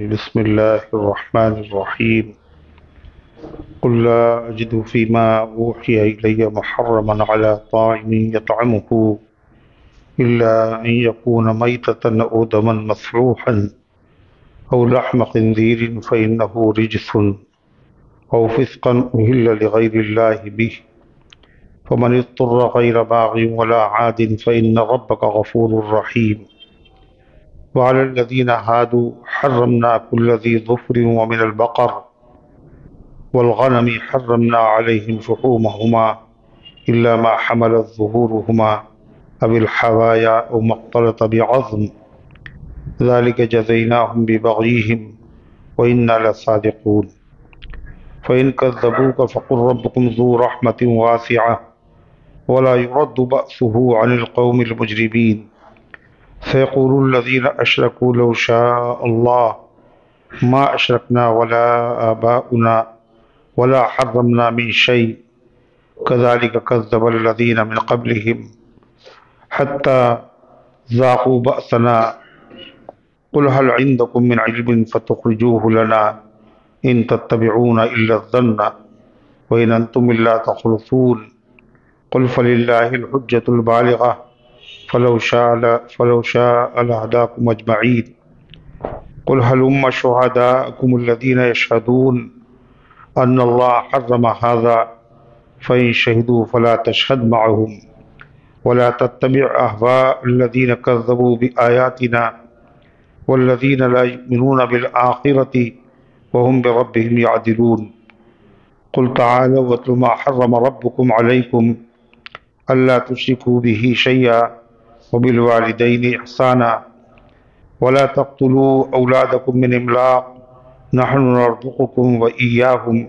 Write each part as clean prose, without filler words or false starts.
بسم الله الرحمن الرحيم. قل لا أجد فيما أوحي إلي محرما على طاعم يطعمه إلا أن يكون ميتة أو دما مسفوحا أو لحم خنزير فإنه رجس أو فسقا أهل لغير الله به فمن اضطر غير باغ ولا عاد فإن ربك غفور رحيم. وعلى الذين هادوا حرمنا كل ذي ظفر ومن البقر والغنم حرمنا عليهم شحومهما إلا ما حملت ظهورهما أو الحوايا أو ما اختلط بعظم ذلك جزيناهم ببغيهم وإنا لصادقون. فإن كذبوك فقل ربكم ذو رحمة واسعة ولا يرد بأسه عن القوم المجرمين. سيقول الذين أشركوا لو شاء الله ما أشركنا ولا آباؤنا ولا حرمنا من شيء كذلك كذب الذين من قبلهم حتى ذاقوا بأسنا قل هل عندكم من علم فتخرجوه لنا إن تتبعون إلا الظن وإن أنتم إلا تخرصون. قل فلله الحجة البالغة فلو شاء لهداكم أجمعين. قل هلم شهداءكم الذين يشهدون أن الله حرم هذا فإن شهدوا فلا تشهد معهم ولا تتبع أهواء الذين كذبوا بآياتنا والذين لا يؤمنون بالآخرة وهم بربهم يعدلون. قل تعالوا واتل ما حرم ربكم عليكم ألا تشركوا به شيئا وبالوالدين إحسانا ولا تقتلوا أولادكم من إملاق نحن نرزقكم وإياهم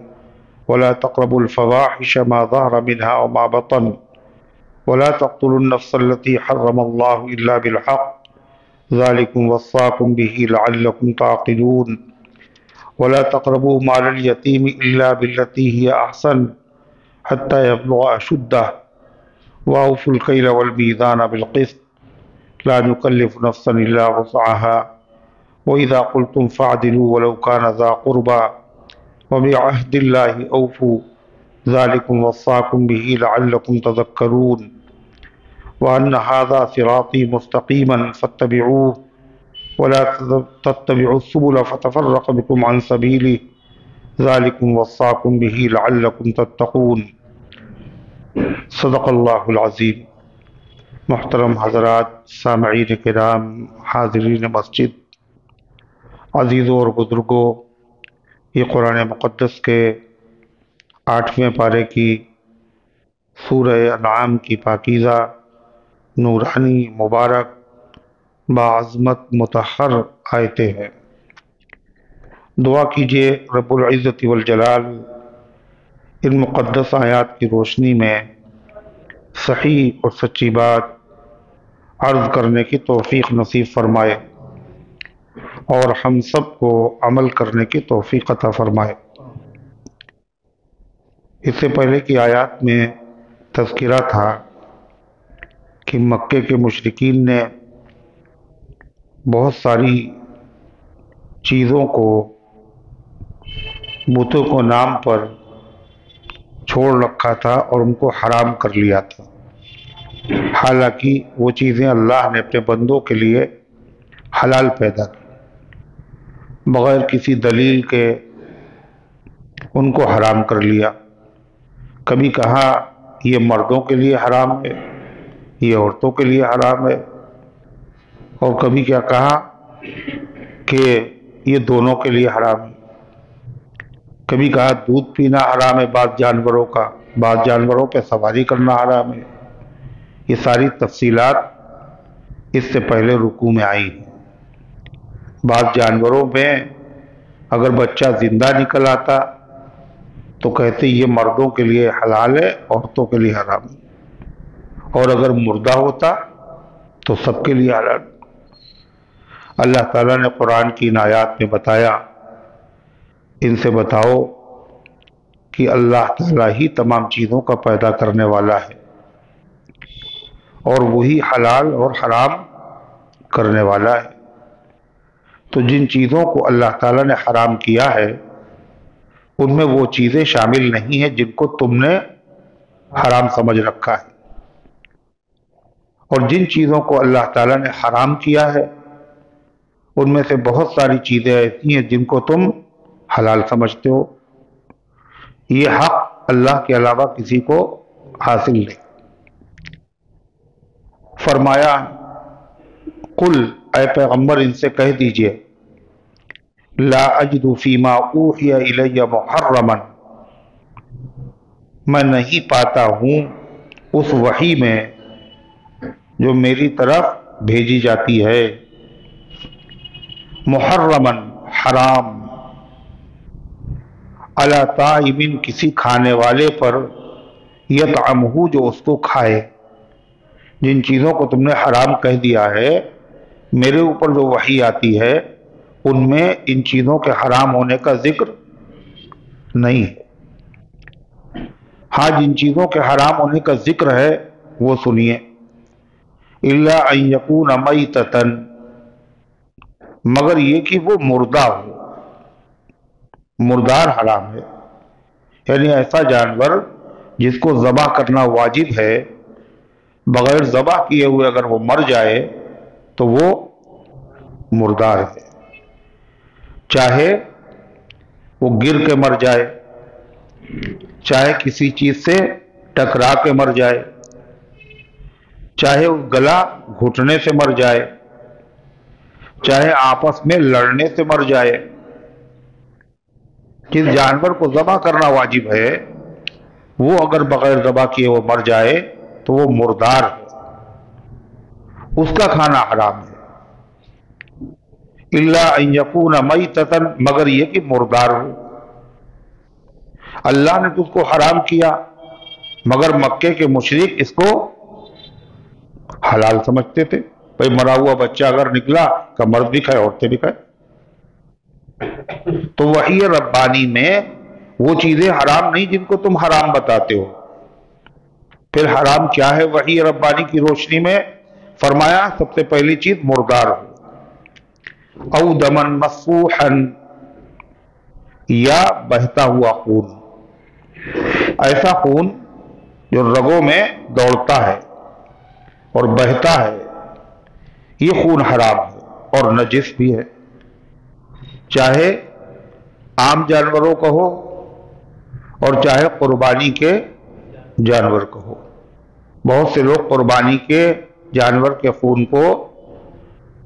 ولا تقربوا الفواحش ما ظهر منها وما بطن ولا تقتلوا النفس التي حرم الله إلا بالحق ذلكم وصاكم به لعلكم تعقلون. ولا تقربوا مال اليتيم إلا بالتي هي أحسن حتى يبلغ أشده وأوفوا الكيل والميزان بالقسط لا نكلف نفسا إلا وسعها وإذا قلتم فاعدلوا ولو كان ذا قربى وبعهد الله أوفوا ذلكم وصاكم به لعلكم تذكرون. وأن هذا صراطي مستقيما فاتبعوه ولا تتبعوا السبل فتفرق بكم عن سبيله ذلكم وصاكم به لعلكم تتقون. صدق اللہ العظیم. محترم حضرات، سامعین کرام، حاضرین مسجد، عزیزوں اور بزرگوں، یہ قرآن مقدس کے 8ویں پارے کی سورہ انعام کی پاکیزہ، نورانی، مبارک، باعظمت، مطہر آیتیں ہیں. دعا کیجئے رب العزت والجلال ان مقدس آیات کی روشنی میں صحیح اور سچی بات عرض کرنے کی توفیق نصیب فرمائے اور ہم سب کو عمل کرنے کی توفیق عطا فرمائے. اس سے پہلے کی آیات میں تذکرہ تھا کہ مکے کے مشرکین نے بہت ساری چیزوں کو بتوں کو نام پر چھوڑ رکھا تھا اور ان کو حرام کر لیا تھا، حالانکہ وہ چیزیں اللہ نے اپنے بندوں کے لیے حلال پیدا کی، بغیر کسی دلیل کے ان کو حرام کر لیا. کبھی کہا یہ مردوں کے لیے حرام ہے، یہ عورتوں کے لیے حرام ہے، اور کبھی کیا کہا کہ یہ دونوں کے لیے حرام ہے. کبھی کہا دودھ پینا حرام ہے بعض جانوروں کا، بعض جانوروں پہ سواری کرنا حرام ہے. یہ ساری تفصیلات اس سے پہلے رکوع میں آئی ہیں. بعض جانوروں میں اگر بچہ زندہ نکل آتا تو کہتے یہ مردوں کے لیے حلال ہے، عورتوں کے لیے حرام ہے، اور اگر مردہ ہوتا تو سب کے لیے حلال. اللہ تعالیٰ نے قرآن کی ان آیات میں بتایا، ان سے بتاؤ کہ اللہ تعالیٰ ہی تمام چیزوں کا پیدا کرنے والا ہے اور وہی حلال اور حرام کرنے والا ہے. تو جن چیزوں کو اللہ تعالیٰ نے حرام کیا ہے ان میں وہ چیزیں شامل نہیں ہیں جن کو تم نے حرام سمجھ رکھا ہے، اور جن چیزوں کو اللہ تعالیٰ نے حرام کیا ہے ان میں سے بہت ساری چیزیں ایسی ہیں جن کو تم حلال سمجھتے ہو۔ یہ حق اللہ کے علاوہ کسی کو حاصل نہیں۔ فرمایا قل، اے پیغمبر ان سے کہہ دیجئے، لا اجد فیما اوحی الی محرما، میں نہیں پاتا ہوں اس وحی میں جو میری طرف بھیجی جاتی ہے، محرما حرام، علی طاعم کسی کھانے والے پر، یطعمہ جو اس کو کھائے۔ جن چیزوں کو تم نے حرام کہہ دیا ہے میرے اوپر جو وحی آتی ہے ان میں ان چیزوں کے حرام ہونے کا ذکر نہیں ہے۔ ہاں جن چیزوں کے حرام ہونے کا ذکر ہے وہ سنیے، الا ان یکون میتۃ، مگر یہ کہ وہ مردہ ہو۔ مردار حرام ہے، یعنی ایسا جانور جس کو ذبح کرنا واجب ہے، بغیر ذبح کیے ہوئے اگر وہ مر جائے تو وہ مردار ہے۔ چاہے وہ گر کے مر جائے، چاہے کسی چیز سے ٹکرا کے مر جائے، چاہے وہ گلا گھٹنے سے مر جائے، چاہے آپس میں لڑنے سے مر جائے، جس جانور کو ذبح کرنا واجب ہے وہ اگر بغیر ذبح کیے وہ مر جائے تو وہ مردار ہے، اس کا کھانا حرام ہے۔ الا ان یکون میتۃ، مگر یہ کہ مردار ہو۔ اللہ نے تو اس کو حرام کیا مگر مکے کے مشرک اس کو حلال سمجھتے تھے۔ بھئی مرا ہوا بچہ اگر نکلا کہ مرد بھی کھائے عورتیں بھی کھائے۔ تو وحی ربانی میں وہ چیزیں حرام نہیں جن کو تم حرام بتاتے ہو۔ پھر حرام کیا ہے وحی ربانی کی روشنی میں؟ فرمایا سب سے پہلی چیز مردار ہو، او دمن مسفوحا، یا بہتا ہوا خون، ایسا خون جو رگوں میں دوڑتا ہے اور بہتا ہے، یہ خون حرام ہے اور نجس بھی ہے، چاہے عام جانوروں کا ہو اور چاہے قربانی کے جانور کا ہو۔ بہت سے لوگ قربانی کے جانور کے خون کو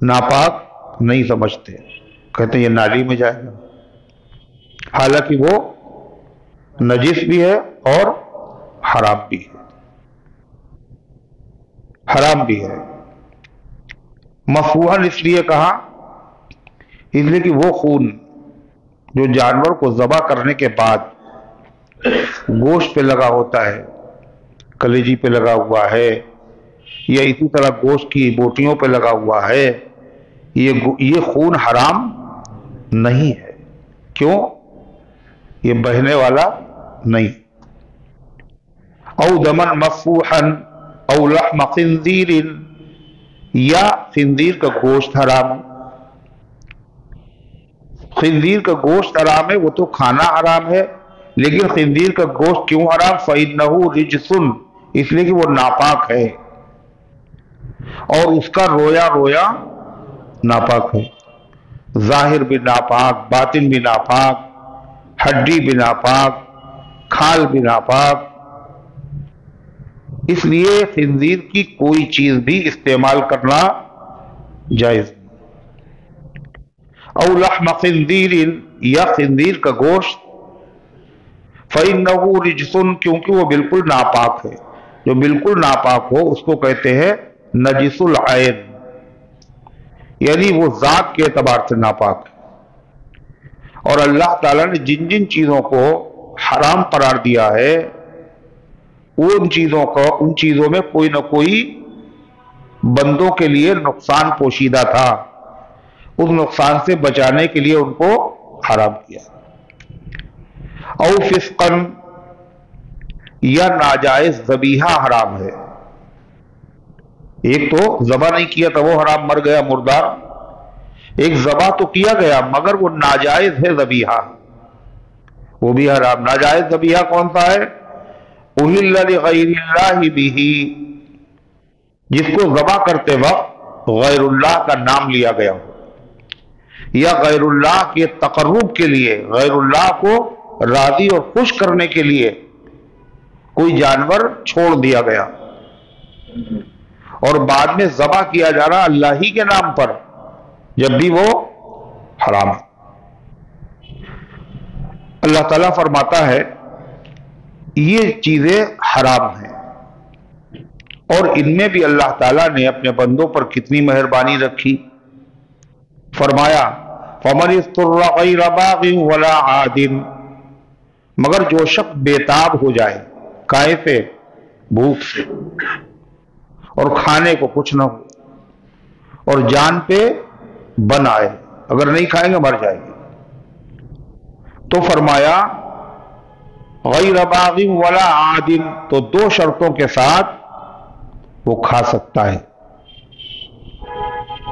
ناپاک نہیں سمجھتے، کہتے ہیں یہ نالی میں جائے گا، حالانکہ وہ نجس بھی ہے اور حرام بھی ہے، حرام بھی ہے۔ مفوحاً اس لیے کہا، اس لیے کہ وہ خون جو جانور کو ذبح کرنے کے بعد گوشت پہ لگا ہوتا ہے، کلیجی پہ لگا ہوا ہے، یا اسی طرح گوشت کی بوٹیوں پہ لگا ہوا ہے، یہ خون حرام نہیں ہے۔ کیوں؟ یہ بہنے والا نہیں۔ او دمن مفوحا او لحم خنزیر، یا خنزیر کا گوشت حرام ہے۔ خنزیر کا گوشت حرام ہے، وہ تو کھانا حرام ہے، لیکن خنزیر کا گوشت کیوں حرام؟ فَإِنَّهُ رِجْسٌ، اس لیے کہ وہ ناپاک ہے اور اس کا رویا رویا ناپاک ہے، ظاہر بھی ناپاک، باطن بھی ناپاک، ہڈی بھی ناپاک، کھال بھی ناپاک۔ اس لیے خنزیر کی کوئی چیز بھی استعمال کرنا جائز نہیں۔ او لحم خنزیر، یا خنزیر کا گوشت، فَإِنَّهُ رِجْسٌ، کیونکہ وہ بالکل ناپاک ہے۔ جو بالکل ناپاک ہو اس کو کہتے ہیں نجس العین، یعنی وہ ذات کے اعتبار سے ناپاک ہے۔ اور اللہ تعالیٰ نے جن جن چیزوں کو حرام قرار دیا ہے ان چیزوں میں کوئی نہ کوئی بندوں کے لیے نقصان پوشیدہ تھا، اس نقصان سے بچانے کے لیے ان کو حرام کیا۔ او فسقن، یا ناجائز ذبیحہ حرام ہے۔ ایک تو ذبح نہیں کیا تھا وہ حرام، مر گیا مردار، ایک ذبح تو کیا گیا مگر وہ ناجائز ہے ذبیحہ، وہ بھی حرام۔ ناجائز ذبیحہ کون سا ہے؟ اہل لغیر اللہ بہ، جس کو ذبح کرتے وقت غیر اللہ کا نام لیا گیا ہو، یا غیر اللہ کے تقرب کے لیے، غیر اللہ کو راضی اور خوش کرنے کے لیے کوئی جانور چھوڑ دیا گیا اور بعد میں ذبح کیا جا رہا اللہ ہی کے نام پر، جب بھی وہ حرام ہے۔ اللہ تعالیٰ فرماتا ہے یہ چیزیں حرام ہیں، اور ان میں بھی اللہ تعالیٰ نے اپنے بندوں پر کتنی مہربانی رکھی۔ فرمایا فَمَنِ اضْطُرَّ غَيْرَ بَاغٍ وَلَا عَادٍ، مگر جو شخص بےتاب ہو جائے، کائے سے؟ بھوک سے، اور کھانے کو کچھ نہ ہو، اور جان پہ بن آئے، اگر نہیں کھائیں گے مر جائے گے، تو فرمایا غیر باغ ولا عاد، تو دو شرطوں کے ساتھ وہ کھا سکتا ہے۔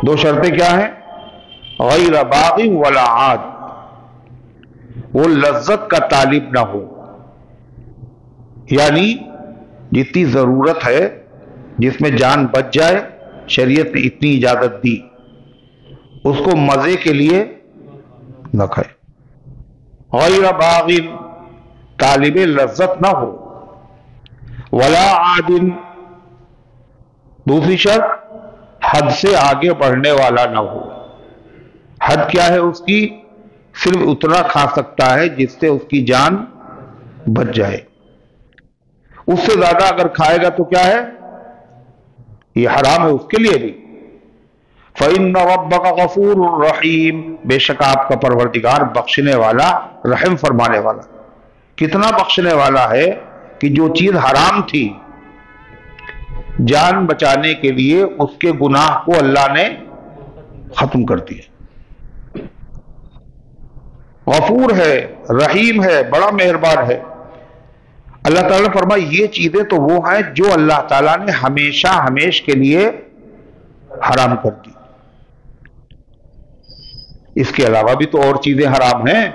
دو شرطیں کیا ہیں؟ غیر باغ ولا عاد، وہ لذت کا طالب نہ ہو، یعنی جتنی ضرورت ہے جس میں جان بچ جائے، شریعت نے اتنی اجازت دی، اس کو مزے کے لیے نہ کھائے۔ غیر باغ، طالب لذت نہ ہو، ولا عاد، دوسری شرط حد سے آگے بڑھنے والا نہ ہو۔ حد کیا ہے اس کی؟ صرف اتنا کھا سکتا ہے جس سے اس کی جان بچ جائے، اس سے زیادہ اگر کھائے گا تو کیا ہے؟ یہ حرام ہے اس کے لیے بھی۔ فَإِنَّ رَبَّكَ غَفُورٌ رَحِيمٌ، بے شک آپ کا پروردگار بخشنے والا، رحم فرمانے والا۔ کتنا بخشنے والا ہے کہ جو چیز حرام تھی، جان بچانے کے لیے اس کے گناہ کو اللہ نے ختم کر دیا۔ غفور ہے، رحیم ہے، بڑا مہربان ہے۔ اللہ تعالیٰ نے فرمایا یہ چیزیں تو وہ ہیں جو اللہ تعالیٰ نے ہمیشہ ہمیش کے لیے حرام کر دی، اس کے علاوہ بھی تو اور چیزیں حرام ہیں،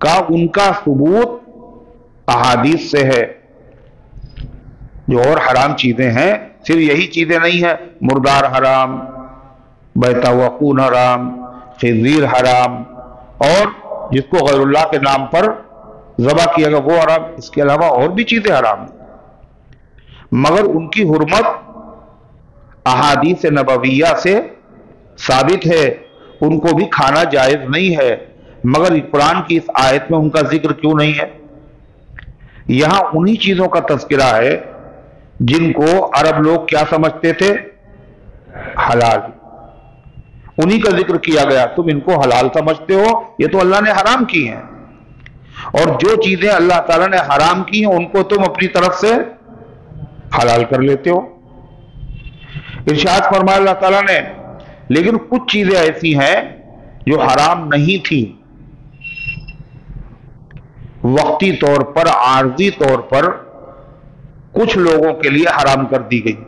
کہا ان کا ثبوت احادیث سے ہے۔ جو اور حرام چیزیں ہیں صرف یہی چیزیں نہیں ہیں، مردار حرام، بہتا ہوا خون حرام، خنزیر حرام، اور جس کو غیر اللہ کے نام پر ذبح کیا گیا وہ حرام، اس کے علاوہ اور بھی چیزیں حرام ہیں، مگر ان کی حرمت احادیث نبویہ سے ثابت ہے، ان کو بھی کھانا جائز نہیں ہے، مگر قرآن کی اس آیت میں ان کا ذکر کیوں نہیں ہے؟ یہاں انہی چیزوں کا تذکرہ ہے جن کو عرب لوگ کیا سمجھتے تھے؟ حلال، انہی کا ذکر کیا گیا، تم ان کو حلال سمجھتے ہو، یہ تو اللہ نے حرام کی ہیں، اور جو چیزیں اللہ تعالیٰ نے حرام کی ہیں ان کو تم اپنی طرف سے حلال کر لیتے ہو۔ ارشاد فرمایا اللہ تعالیٰ نے لیکن کچھ چیزیں ایسی ہیں جو حرام نہیں تھی، وقتی طور پر، عارضی طور پر کچھ لوگوں کے لیے حرام کر دی گئی،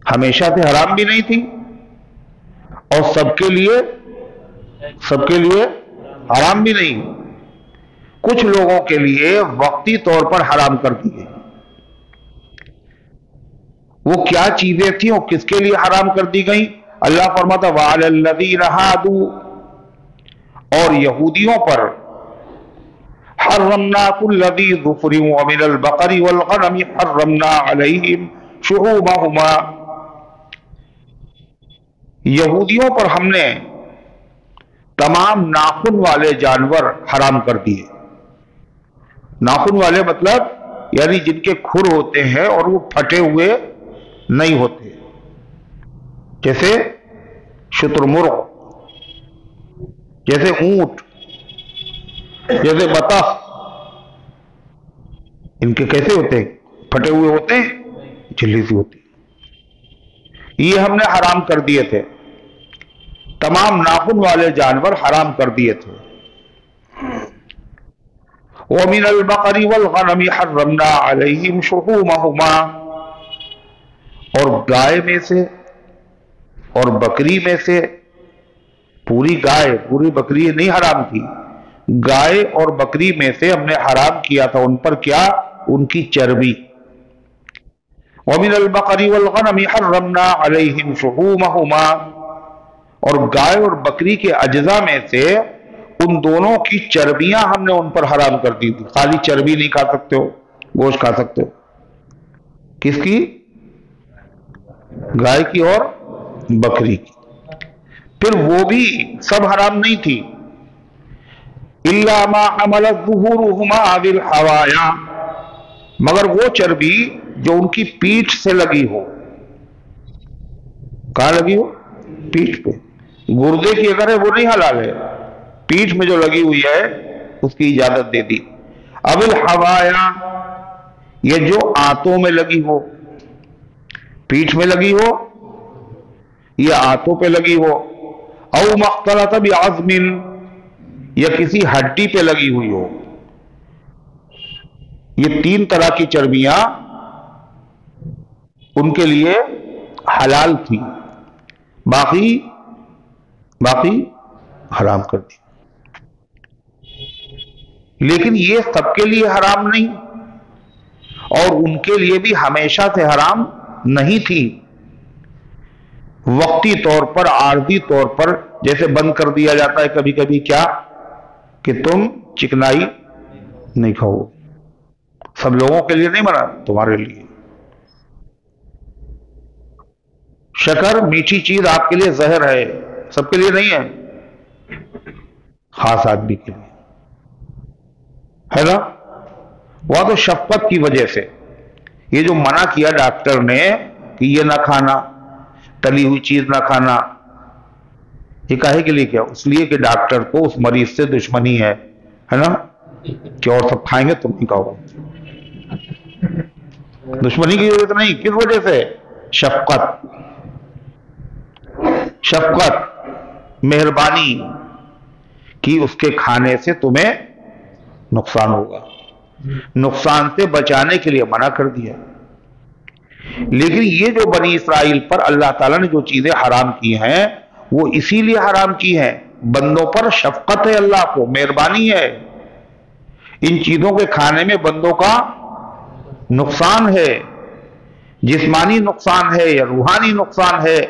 ہمیشہ سے حرام بھی نہیں تھی، اور سب کے لیے حرام بھی نہیں، کچھ لوگوں کے لیے وقتی طور پر حرام کر دی گئی۔ وہ کیا چیزیں تھیں اور کس کے لیے حرام کر دی گئیں؟ اللہ فرماتا وَعَلَى الَّذِينَ هَادُوا، اور یہودیوں پر حرمنا كل ذی ظفر ومن البقر والغنم حرمنا علیہم شحومہما، یہودیوں پر ہم نے تمام ناخن والے جانور حرام کر دیے۔ ناخن والے مطلب یعنی جن کے کھر ہوتے ہیں اور وہ پھٹے ہوئے نہیں ہوتے، جیسے شتر مرغ، جیسے اونٹ، جیسے بطخ، ان کے کیسے ہوتے ہیں؟ پھٹے ہوئے ہوتے ہیں، جھلی سی ہوتی، یہ ہم نے حرام کر دیے تھے، تمام ناخن والے جانور حرام کر دیے تھے۔ وَمِنَ الْبَقَرِ وَالْغَنَمِ حَرَّمْنَا عَلَيْهِمْ شُحُومَهُمَا، اور گائے میں سے اور بکری میں سے پوری گائے پوری بکری نہیں حرام تھی، گائے اور بکری میں سے ہم نے حرام کیا تھا ان پر کیا؟ ان کی چربی. وَمِنَ الْبَقَرِ وَالْغَنَمِ حَرَّمْنَا عَلَيْهِمْ شُحُومَهُمَا، اور گائے اور بکری کے اجزاء میں سے ان دونوں کی چربیاں ہم نے ان پر حرام کر دی تھی. خالی چربی نہیں کھا سکتے ہو، گوشت کھا سکتے ہو. کس کی؟ گائے کی اور بکری کی. پھر وہ بھی سب حرام نہیں تھی. إِلَّا مَا حَمَلَتْ ظُهُورُهُمَا عَلَى الْحَوَايَا، مگر وہ چربی جو ان کی پیٹھ سے لگی ہو. کہاں لگی ہو؟ پیٹھ پہ. گردے کی اگر ہے وہ نہیں حلال ہے، پیٹھ میں جو لگی ہوئی ہے اس کی اجازت دے دی. اب الحوایا، یہ جو آنتوں میں لگی ہو، پیٹھ میں لگی ہو یا آنتوں پہ لگی ہو، او مختلط بعظم، یا کسی ہڈی پہ لگی ہوئی ہو. یہ تین طرح کی چربیاں ان کے لیے حلال تھی، باقی حرام کر دی. لیکن یہ سب کے لیے حرام نہیں، اور ان کے لیے بھی ہمیشہ سے حرام نہیں تھی. وقتی طور پر، عارضی طور پر، جیسے بند کر دیا جاتا ہے کبھی کبھی، کیا کہ تم چکنائی نہیں کھاؤ. سب لوگوں کے لیے نہیں منع، تمہارے لیے. شکر میٹھی چیز آپ کے لیے زہر ہے، سب کے لیے نہیں ہے، خاص آدمی کے لیے ہے نا. وہاں تو شفقت کی وجہ سے یہ جو منع کیا ڈاکٹر نے کہ یہ نہ کھانا، تلی ہوئی چیز نہ کھانا، یہ کاہے کے لیے کیا؟ اس لیے کہ ڈاکٹر کو اس مریض سے دشمنی ہے نا، کہ اور سب کھائیں گے تم نہیں کھاؤ. دشمنی کی ضرورت نہیں. کس وجہ سے؟ شفقت، مہربانی کی اس کے کھانے سے تمہیں نقصان ہوگا، نقصان سے بچانے کے لیے منع کر دیا. لیکن یہ جو بنی اسرائیل پر اللہ تعالیٰ نے جو چیزیں حرام کی ہیں وہ اسی لیے حرام کی ہیں، بندوں پر شفقت ہے، اللہ کو مہربانی ہے. ان چیزوں کے کھانے میں بندوں کا نقصان ہے، جسمانی نقصان ہے یا روحانی نقصان ہے.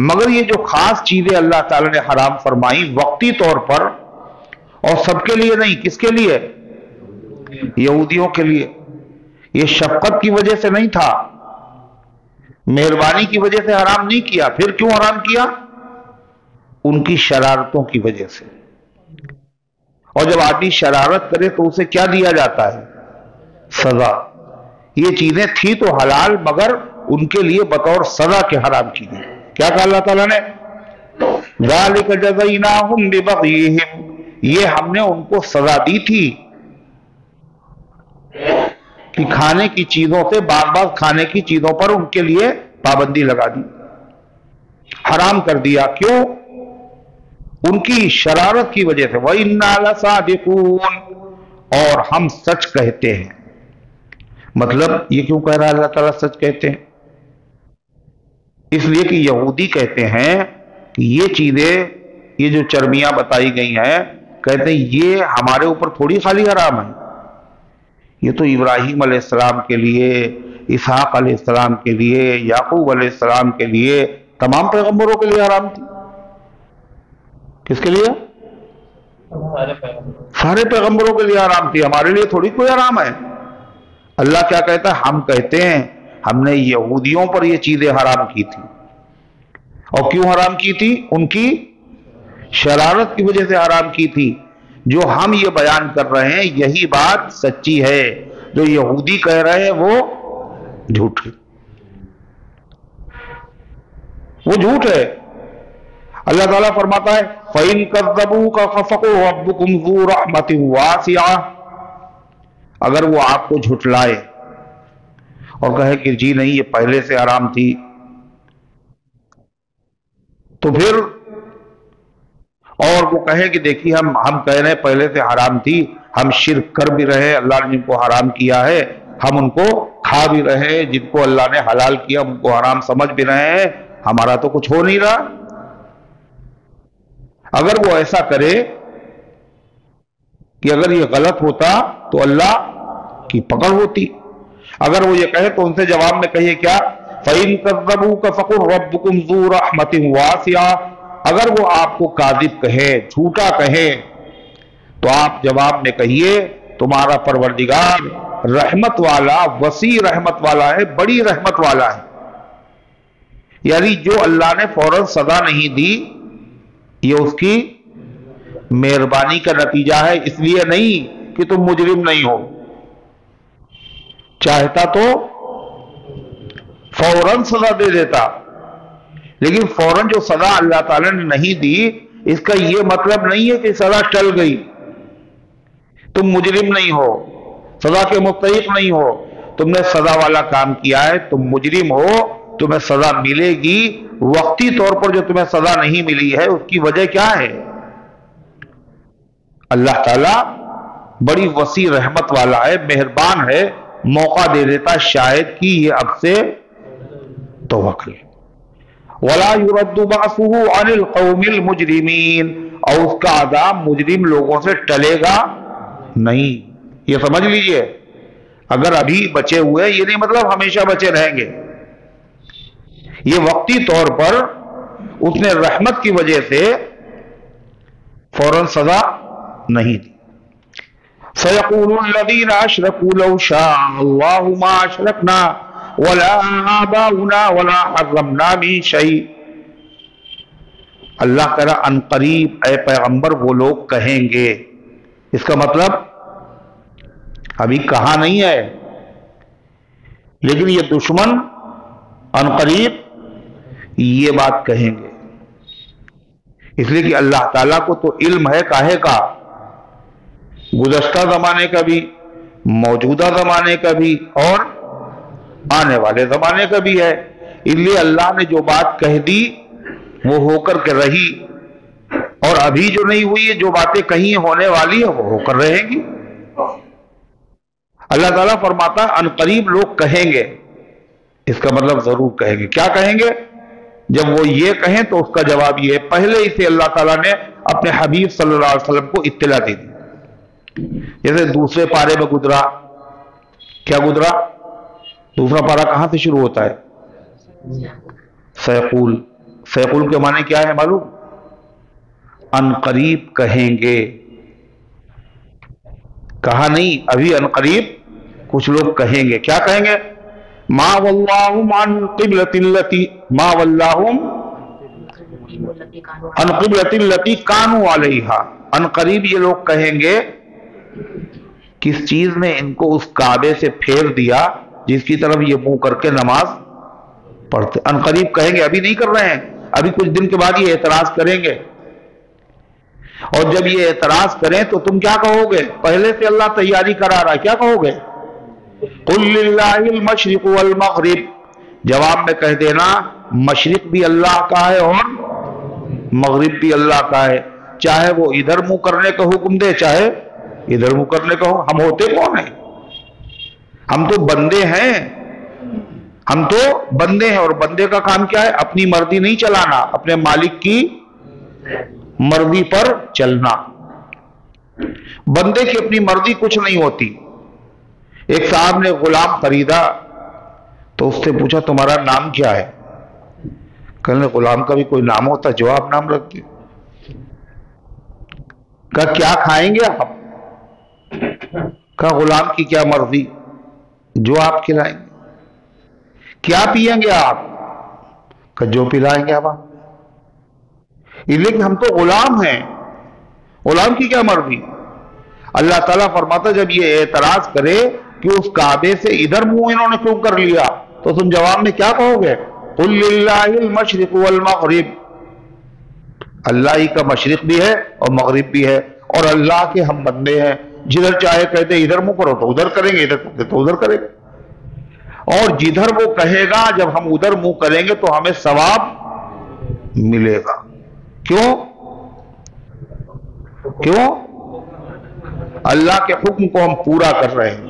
مگر یہ جو خاص چیزیں اللہ تعالیٰ نے حرام فرمائی وقتی طور پر، اور سب کے لیے نہیں، کس کے لیے؟ یہودیوں کے لیے. یہ شفقت کی وجہ سے نہیں تھا، مہربانی کی وجہ سے حرام نہیں کیا. پھر کیوں حرام کیا؟ ان کی شرارتوں کی وجہ سے. اور جب آدمی شرارت کرے تو اسے کیا دیا جاتا ہے؟ سزا. یہ چیزیں تھی تو حلال، مگر ان کے لیے بطور سزا کے حرام کی گئی. کیا کہا اللہ تعالیٰ نے؟ ذَلِكَ جَزَيْنَاهُمْ بِبَغْيِهِمْ، یہ ہم نے ان کو سزا دی تھی کہ کھانے کی چیزوں سے، بعض کھانے کی چیزوں پر ان کے لیے پابندی لگا دی، حرام کر دیا. کیوں؟ ان کی شرارت کی وجہ سے. وَإِنَّا لَصَادِقُونَ، اور ہم سچ کہتے ہیں. مطلب یہ کیوں کہہ رہا ہے اللہ تعالیٰ سچ کہتے ہیں؟ اس لیے کہ یہودی کہتے ہیں کہ یہ چیزیں، یہ جو چربیاں بتائی گئی ہیں، کہتے ہیں یہ ہمارے اوپر تھوڑی خالی حرام ہے، یہ تو ابراہیم علیہ السلام کے لیے، اسحاق علیہ السلام کے لیے، یعقوب علیہ السلام کے لیے، تمام پیغمبروں کے لیے حرام تھی. کس کے لیے؟ سارے پیغمبروں کے لیے حرام تھی، ہمارے لیے تھوڑی کوئی حرام ہے. اللہ کیا کہتا ہے؟ ہم کہتے ہیں ہم نے یہودیوں پر یہ چیزیں حرام کی تھی. اور کیوں حرام کی تھی؟ ان کی شرارت کی وجہ سے حرام کی تھی. جو ہم یہ بیان کر رہے ہیں یہی بات سچی ہے، جو یہودی کہہ رہے ہیں وہ جھوٹ ہے، وہ جھوٹ ہے. اللہ تعالیٰ فرماتا ہے فَإِن كَذَّبُوكَ فَفَقُوا رَبُّكُمْ ذُو رَحْمَةٍ وَاسِعَةٍ، اگر وہ آپ کو جھٹلائے اور کہے کہ جی نہیں یہ پہلے سے حرام تھی، تو پھر، اور وہ کہے کہ دیکھیے ہم کہہ رہے ہیں پہلے سے حرام تھی، ہم شرک کر بھی رہے، اللہ نے جن کو حرام کیا ہے ہم ان کو کھا بھی رہے، جن کو اللہ نے حلال کیا ہم ان کو حرام سمجھ بھی رہے ہیں، ہمارا تو کچھ ہو نہیں رہا. اگر وہ ایسا کرے کہ اگر یہ غلط ہوتا تو اللہ کی پکڑ ہوتی. اگر وہ یہ کہے تو ان سے جواب میں کہیے کیا؟ فَإِن كَذَّبُوكَ فَقُلْ رَبُّكُمْ ذُو رَحْمَةٍ وَاسِعَةٍ. اگر وہ آپ کو کاذب کہے، جھوٹا کہے، تو آپ جواب میں کہیے تمہارا پروردگار رحمت والا، وسیع رحمت والا ہے، بڑی رحمت والا ہے. یعنی جو اللہ نے فوراً سزا نہیں دی یہ اس کی مہربانی کا نتیجہ ہے، اس لیے نہیں کہ تم مجرم نہیں ہو. چاہتا تو فوراً سزا دے دیتا، لیکن فوراً جو سزا اللہ تعالی نے نہیں دی اس کا یہ مطلب نہیں ہے کہ سزا ٹل گئی. تم مجرم نہیں ہو، سزا کے مستحق نہیں ہو، تم نے سزا والا کام کیا ہے، تم مجرم ہو، تمہیں سزا ملے گی. وقتی طور پر جو تمہیں سزا نہیں ملی ہے اس کی وجہ کیا ہے؟ اللہ تعالیٰ بڑی وسیع رحمت والا ہے، مہربان ہے، موقع دے دیتا شاید کہ یہ اب سے توبہ کرے. وَلَا يُرَدُّ بَعْثُهُ عَنِ الْقَوْمِ الْمُجْرِمِينَ. اور اس کا عذاب مجرم لوگوں سے ٹلے گا نہیں. یہ سمجھ لیجئے، اگر ابھی بچے ہوئے یہ نہیں مطلب ہمیشہ بچے رہیں گے. یہ وقتی طور پر اس نے رحمت کی وجہ سے فوراً سزا نہیں دی. سَيَقُولُ الَّذِينَ أَشْرَكُوا لَوْ شَاءَ اللَّهُ مَا أَشْرَكْنَا وَلَا آبَاؤُنَا وَلَا حَرَّمْنَا مِن شَيْءٍ. اللہ کہہ رہا ان قریب اے پیغمبر وہ لوگ کہیں گے. اس کا مطلب ابھی کہا نہیں ہے، لیکن یہ دشمن ان قریب یہ بات کہیں گے. اس لیے کہ اللہ تعالیٰ کو تو علم ہے کاہے کا، گزشتہ زمانے کا بھی، موجودہ زمانے کا بھی اور آنے والے زمانے کا بھی ہے. اس لیے اللہ نے جو بات کہہ دی وہ ہو کر کے رہی، اور ابھی جو نہیں ہوئی ہے، جو باتیں کہیں ہونے والی ہے وہ ہو کر رہیں گی. اللہ تعالیٰ فرماتا ہے ان قریب لوگ کہیں گے. اس کا مطلب ضرور کہیں گے. کیا کہیں گے؟ جب وہ یہ کہیں تو اس کا جواب یہ ہے، پہلے ہی سے اللہ تعالیٰ نے اپنے حبیب صلی اللہ علیہ وسلم کو اطلاع دے دی. جیسے دوسرے پارے میں گزرا، کیا گزرا؟ دوسرا پارہ کہاں سے شروع ہوتا ہے؟ سیقول. سیقول کے معنی کیا ہے معلوم؟ ان قریب کہیں گے. کہا نہیں، ابھی ان قریب کچھ لوگ کہیں گے. کیا کہیں گے؟ ما واللہم عن قبلۃ التی ما واللہم عن قبلۃ التی کانوا علیہا. ان قریب یہ لوگ کہیں گے کس چیز نے ان کو اس کعبے سے پھیر دیا جس کی طرف یہ منہ کر کے نماز پڑھتے. ان قریب کہیں گے، ابھی نہیں کر رہے ہیں، ابھی کچھ دن کے بعد یہ اعتراض کریں گے. اور جب یہ اعتراض کریں تو تم کیا کہو گے؟ پہلے سے اللہ تیاری کرا رہا ہے، کیا کہو گے؟ قُلْ لِلَّهِ الْمَشْرِقُ وَالْمَغْرِبُ. جواب میں کہہ دینا مشرق بھی اللہ کا ہے اور مغرب بھی اللہ کا ہے. چاہے وہ ادھر منہ کرنے کا حکم دے چاہے ادھر منہ کرنے کا حکم. ہم ہوتے کون ہیں؟ ہم تو بندے ہیں. ہم تو بندے ہیں، اور بندے کا کام کیا ہے؟ اپنی مرضی نہیں چلانا، اپنے مالک کی مرضی پر چلنا. بندے کی اپنی مرضی کچھ نہیں ہوتی. ایک صاحب نے غلام خریدا تو اس سے پوچھا تمہارا نام کیا ہے؟ کہنے غلام کا بھی کوئی نام ہوتا، جواب نام رکھ دیا. کہا کیا کھائیں گے آپ؟ کہا غلام کی کیا مرضی، جو آپ کھلائیں گے. کیا پیئیں گے آپ؟ کہا جو پلائیں گے آپ. اس لیے کہ ہم تو غلام ہیں، غلام کی کیا مرضی. اللہ تعالیٰ فرماتا جب یہ اعتراض کرے کہ اس کعبے سے ادھر منہ انہوں نے کیوں کر لیا تو تم جواب میں کیا کہو گے؟ قُلْ لِلَّهِ الْمَشْرِقُ وَالْمَغْرِبُ. اللہ ہی کا مشرق بھی ہے اور مغرب بھی ہے، اور اللہ کے ہم بندے ہیں. جدھر چاہے کہتے ادھر منہ کرو تو ادھر کریں گے، ادھر کرتے تو ادھر کریں گے. اور جدھر وہ کہے گا جب ہم ادھر منہ کریں گے تو ہمیں ثواب ملے گا. کیوں؟ کیوں؟ اللہ کے حکم کو ہم پورا کر رہے ہیں.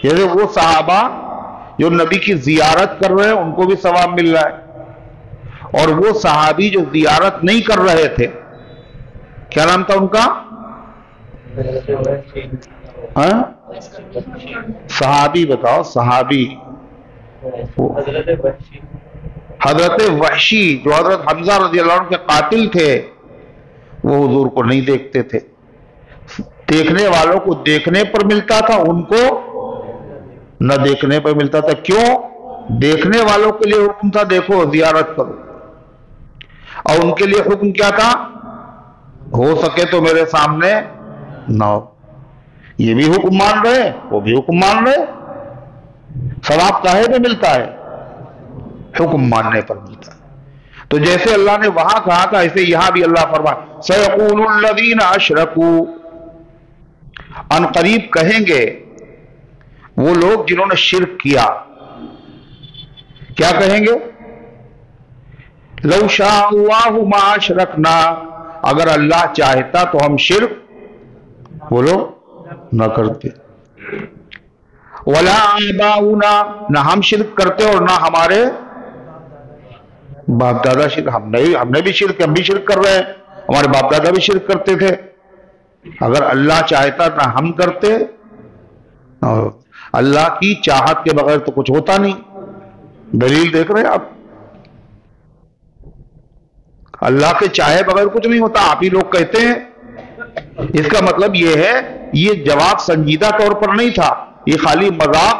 جیسے وہ صحابہ جو نبی کی زیارت کر رہے ہیں ان کو بھی ثواب مل رہا ہے. اور وہ صحابی جو زیارت نہیں کر رہے تھے، کیا نام تھا ان کا؟ صحابی بتاؤ، صحابی حضرت وحشی جو حضرت حمزہ رضی اللہ عنہ کے قاتل تھے، وہ حضور کو نہیں دیکھتے تھے، دیکھنے والوں کو دیکھنے پر ملتا تھا، ان کو نہ دیکھنے پر ملتا تھا۔ کیوں؟ دیکھنے والوں کے لیے حکم تھا دیکھو زیارت کرو، اور ان کے لیے حکم کیا تھا؟ ہو سکے تو میرے سامنے نہ ہو۔ یہ بھی حکم مان رہے، وہ بھی حکم مان رہے، ثواب کاہے پہ ملتا ہے؟ حکم ماننے پر ملتا ہے۔ تو جیسے اللہ نے وہاں کہا تھا، ایسے یہاں بھی اللہ فرمائے سَيَقُولُ الَّذِينَ أَشْرَكُوا، ان قریب کہیں گے وہ لوگ جنہوں نے شرک کیا، کیا کہیں گے؟ لَوْ شَاءَ اللَّهُ مَا أَشْرَكْنَا، اگر اللہ چاہتا تو ہم شرک بولو نہ کرتے، وَلَا آبَاؤُنَا، نہ ہم شرک کرتے اور نہ ہمارے باپ دادا شرک، ہم نے بھی شرک، ہم بھی شرک کر رہے ہیں، ہمارے باپ دادا بھی شرک کرتے تھے۔ اگر اللہ چاہتا نہ ہم کرتے، اللہ کی چاہت کے بغیر تو کچھ ہوتا نہیں۔ دلیل دیکھ رہے ہیں آپ، اللہ کے چاہے بغیر کچھ نہیں ہوتا، آپ ہی لوگ کہتے ہیں۔ اس کا مطلب یہ ہے، یہ جواب سنجیدہ طور پر نہیں تھا، یہ خالی مذاق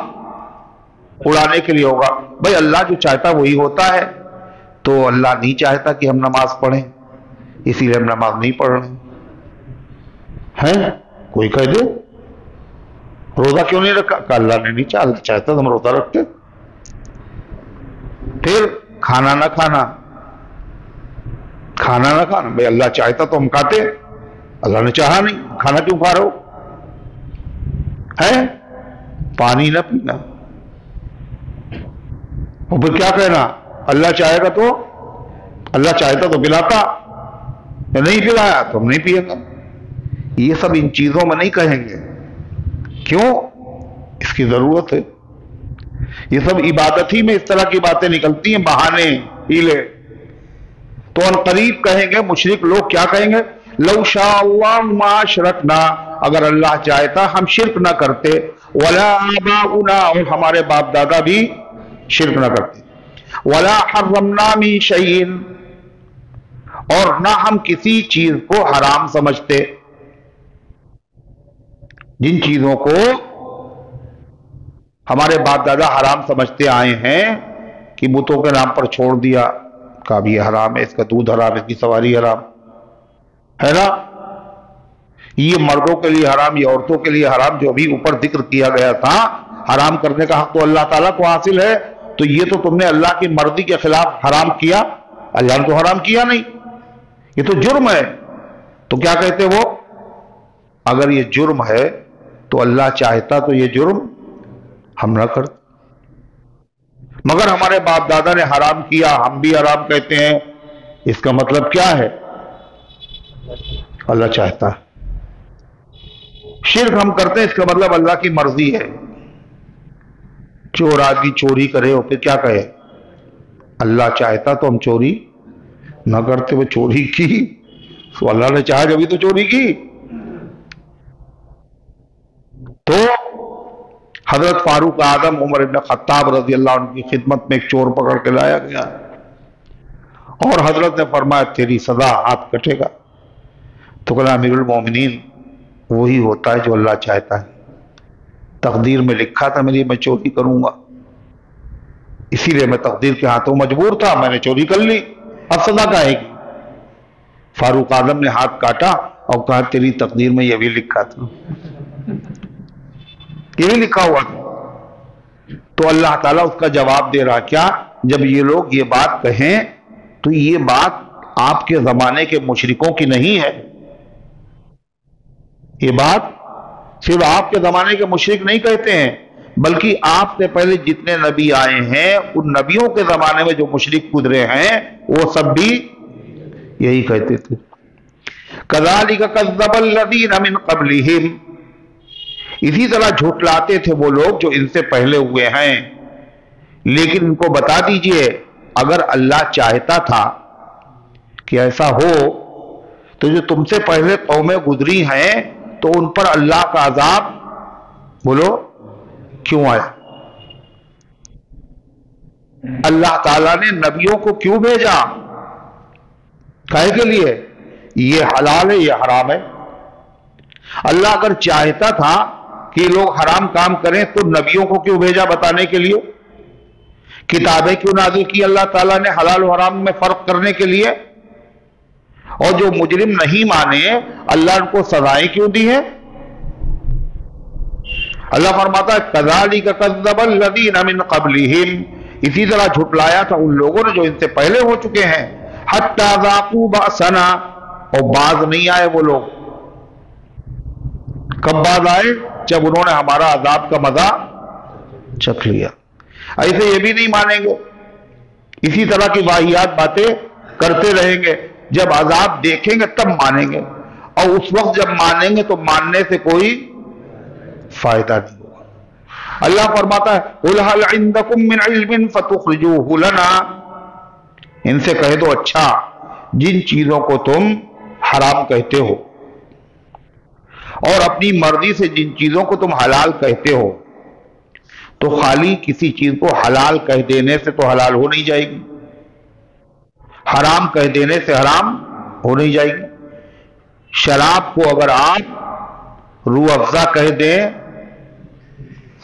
اڑانے کے لیے ہوگا۔ بھائی اللہ جو چاہتا وہی ہوتا ہے، تو اللہ نہیں چاہتا کہ ہم نماز پڑھیں، اسی لیے ہم نماز نہیں پڑھ رہے ہیں۔ کوئی کہہ دے روزہ کیوں نہیں رکھا، کہ اللہ نے نہیں چاہتا تو ہم روزہ رکھتے۔ پھر کھانا نہ کھانا، بھائی اللہ چاہتا تو ہم کھاتے، اللہ نے چاہا نہیں، کھانا کیوں کھا رہے ہو؟ پانی نہ پینا، اور پھر کیا کہنا؟ اللہ چاہے گا تو، اللہ چاہتا تو پلاتا، یا نہیں پلایا تو ہم نہیں پیئیں گے۔ یہ سب ان چیزوں میں نہیں کہیں گے، کیوں؟ اس کی ضرورت ہے۔ یہ سب عبادت ہی میں اس طرح کی باتیں نکلتی ہیں، بہانے، ہیلے۔ تو ان قریب کہیں گے مشرک لوگ، کیا کہیں گے؟ لَوْ شَاءَ اللَّهُ مَا أَشْرَكْنَا، اگر اللہ چاہتا ہم شرک نہ کرتے، وَلَا آبَاؤُنَا، اور ہمارے باپ دادا بھی شرک نہ کرتے، وَلَا حَرَّمْنَا مِن شَيْءٍ، اور نہ ہم کسی چیز کو حرام سمجھتے۔ جن چیزوں کو ہمارے باپ دادا حرام سمجھتے آئے ہیں، کہ بتوں کے نام پر چھوڑ دیا، کا بھی یہ حرام ہے، اس کا دودھ حرام، اس کی سواری حرام ہے نا، یہ مردوں کے لیے حرام، یہ عورتوں کے لیے حرام، جو ابھی اوپر ذکر کیا گیا تھا، حرام کرنے کا حق تو اللہ تعالیٰ کو حاصل ہے، تو یہ تو تم نے اللہ کی مرضی کے خلاف حرام کیا، اللہ نے تو حرام کیا نہیں، یہ تو جرم ہے۔ تو کیا کہتے وہ؟ اگر یہ جرم ہے تو اللہ چاہتا تو یہ جرم ہم نہ کرتے، مگر ہمارے باپ دادا نے حرام کیا، ہم بھی حرام کہتے ہیں، اس کا مطلب کیا ہے؟ اللہ چاہتا ہے۔ شرک ہم کرتے ہیں، اس کا مطلب اللہ کی مرضی ہے۔ چور آدمی چوری کرے اور پھر کیا کہے؟ اللہ چاہتا تو ہم چوری نہ کرتے، وہ چوری کی تو اللہ نے چاہا جبھی تو چوری کی۔ تو حضرت فاروق اعظم عمر بن خطاب رضی اللہ عنہ کی خدمت میں ایک چور پکڑ کے لایا گیا، اور حضرت نے فرمایا تیری سزا ہاتھ کٹے گا۔ تو کہا امیر المومنین، وہی ہوتا ہے جو اللہ چاہتا ہے، تقدیر میں لکھا تھا میری میں چوری کروں گا، اسی لیے میں تقدیر کے ہاتھوں مجبور تھا، میں نے چوری کر لی، اب سزا کیا ہے گی؟ فاروق اعظم نے ہاتھ کاٹا اور کہا تیری تقدیر میں یہ بھی لکھا تھا، یہ بھی لکھا ہوا تھا۔ تو اللہ تعالیٰ اس کا جواب دے رہا، کیا؟ جب یہ لوگ یہ بات کہیں تو یہ بات آپ کے زمانے کے مشرکوں کی نہیں ہے، یہ بات صرف آپ کے زمانے کے مشرک نہیں کہتے ہیں، بلکہ آپ سے پہلے جتنے نبی آئے ہیں ان نبیوں کے زمانے میں جو مشرک گزرے ہیں وہ سب بھی یہی کہتے تھے۔ كَذَلِكَ كَذَّبَ الَّذِينَ مِن قَبْلِهِمْ، اسی طرح جھٹلاتے تھے وہ لوگ جو ان سے پہلے ہوئے ہیں، لیکن ان کو بتا دیجئے اگر اللہ چاہتا تھا کہ ایسا ہو تو جو تم سے پہلے قومیں گزری ہیں تو ان پر اللہ کا عذاب بولو کیوں آیا؟ اللہ تعالیٰ نے نبیوں کو کیوں بھیجا؟ کہے کے لیے یہ حلال ہے یہ حرام ہے۔ اللہ اگر چاہتا تھا کہ لوگ حرام کام کریں تو نبیوں کو کیوں بھیجا بتانے کے لیے؟ کتابیں کیوں نازل کی اللہ تعالیٰ نے حلال و حرام میں فرق کرنے کے لیے؟ اور جو مجرم نہیں مانے اللہ ان کو سزائیں کیوں دی ہیں؟ اللہ فرماتا ہے کذالک کذب الذین من قبلہم، اسی طرح جھٹلایا تھا ان لوگوں نے جو ان سے پہلے ہو چکے ہیں، حتی ذاقوا بأسنا، اور باز نہیں آئے وہ لوگ۔ کب باز آئے؟ جب انہوں نے ہمارا عذاب کا مزہ چکھ لیا۔ ایسے یہ بھی نہیں مانیں گے، اسی طرح کی واہیات باتیں کرتے رہیں گے، جب عذاب دیکھیں گے تب مانیں گے، اور اس وقت جب مانیں گے تو ماننے سے کوئی فائدہ نہیں ہوگا۔ اللہ فرماتا ہے قُلْ هَلْ عِنْدَكُمْ مِنْ عِلْمٍ فَتُخْرِجُوهُ لَنَا، ان سے کہہ دو اچھا جن چیزوں کو تم حرام کہتے ہو اور اپنی مرضی سے جن چیزوں کو تم حلال کہتے ہو، تو خالی کسی چیز کو حلال کہہ دینے سے تو حلال ہو نہیں جائے گی، حرام کہہ دینے سے حرام ہو نہیں جائے گی۔ شراب کو اگر آپ روح افزا کہہ دیں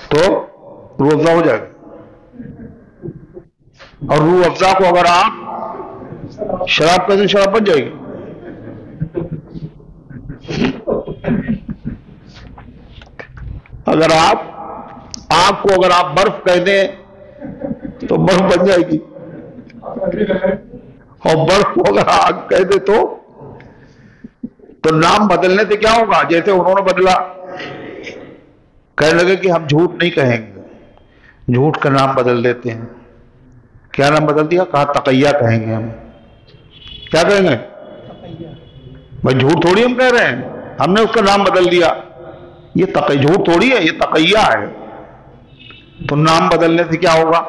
تو روح افزا ہو جائے گا، اور روح افزا کو اگر آپ شراب کہہ دیں شراب بن جائے گی۔ اگر آپ آگ کو اگر آپ برف کہہ دیں تو برف بن جائے گی، اور برف کو اگر آگ کہہ دے تو نام بدلنے سے کیا ہوگا؟ جیسے انہوں نے بدلا، کہنے لگے کہ ہم جھوٹ نہیں کہیں گے، جھوٹ کا نام بدل دیتے ہیں۔ کیا نام بدل دیا؟ کہا تقیہ کہیں گے ہم۔ کیا کہیں گے؟ بھائی جھوٹ تھوڑی ہم کہہ رہے ہیں، ہم نے اس کا نام بدل دیا۔ یہ جھوٹ تھوڑی ہے، یہ تقیہ ہے۔ تو نام بدلنے سے کیا ہوگا؟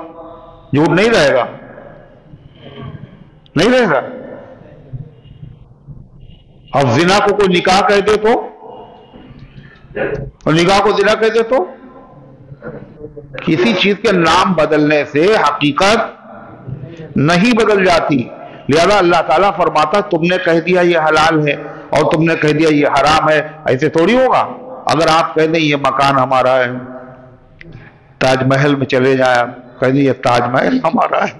جھوٹ نہیں رہے گا، نہیں رہے گا۔ اور زنا کو کوئی نکاح کہہ دے تو، اور نکاح کو زنا کہہ دے تو، کسی چیز کے نام بدلنے سے حقیقت نہیں بدل جاتی۔ لہذا اللہ تعالیٰ فرماتا تم نے کہہ دیا یہ حلال ہے اور تم نے کہہ دیا یہ حرام ہے، ایسے تھوڑی ہوگا۔ اگر آپ کہہ دیں یہ مکان ہمارا ہے، تاج محل میں چلے جائیں، کہہ دیں یہ تاج محل ہمارا ہے،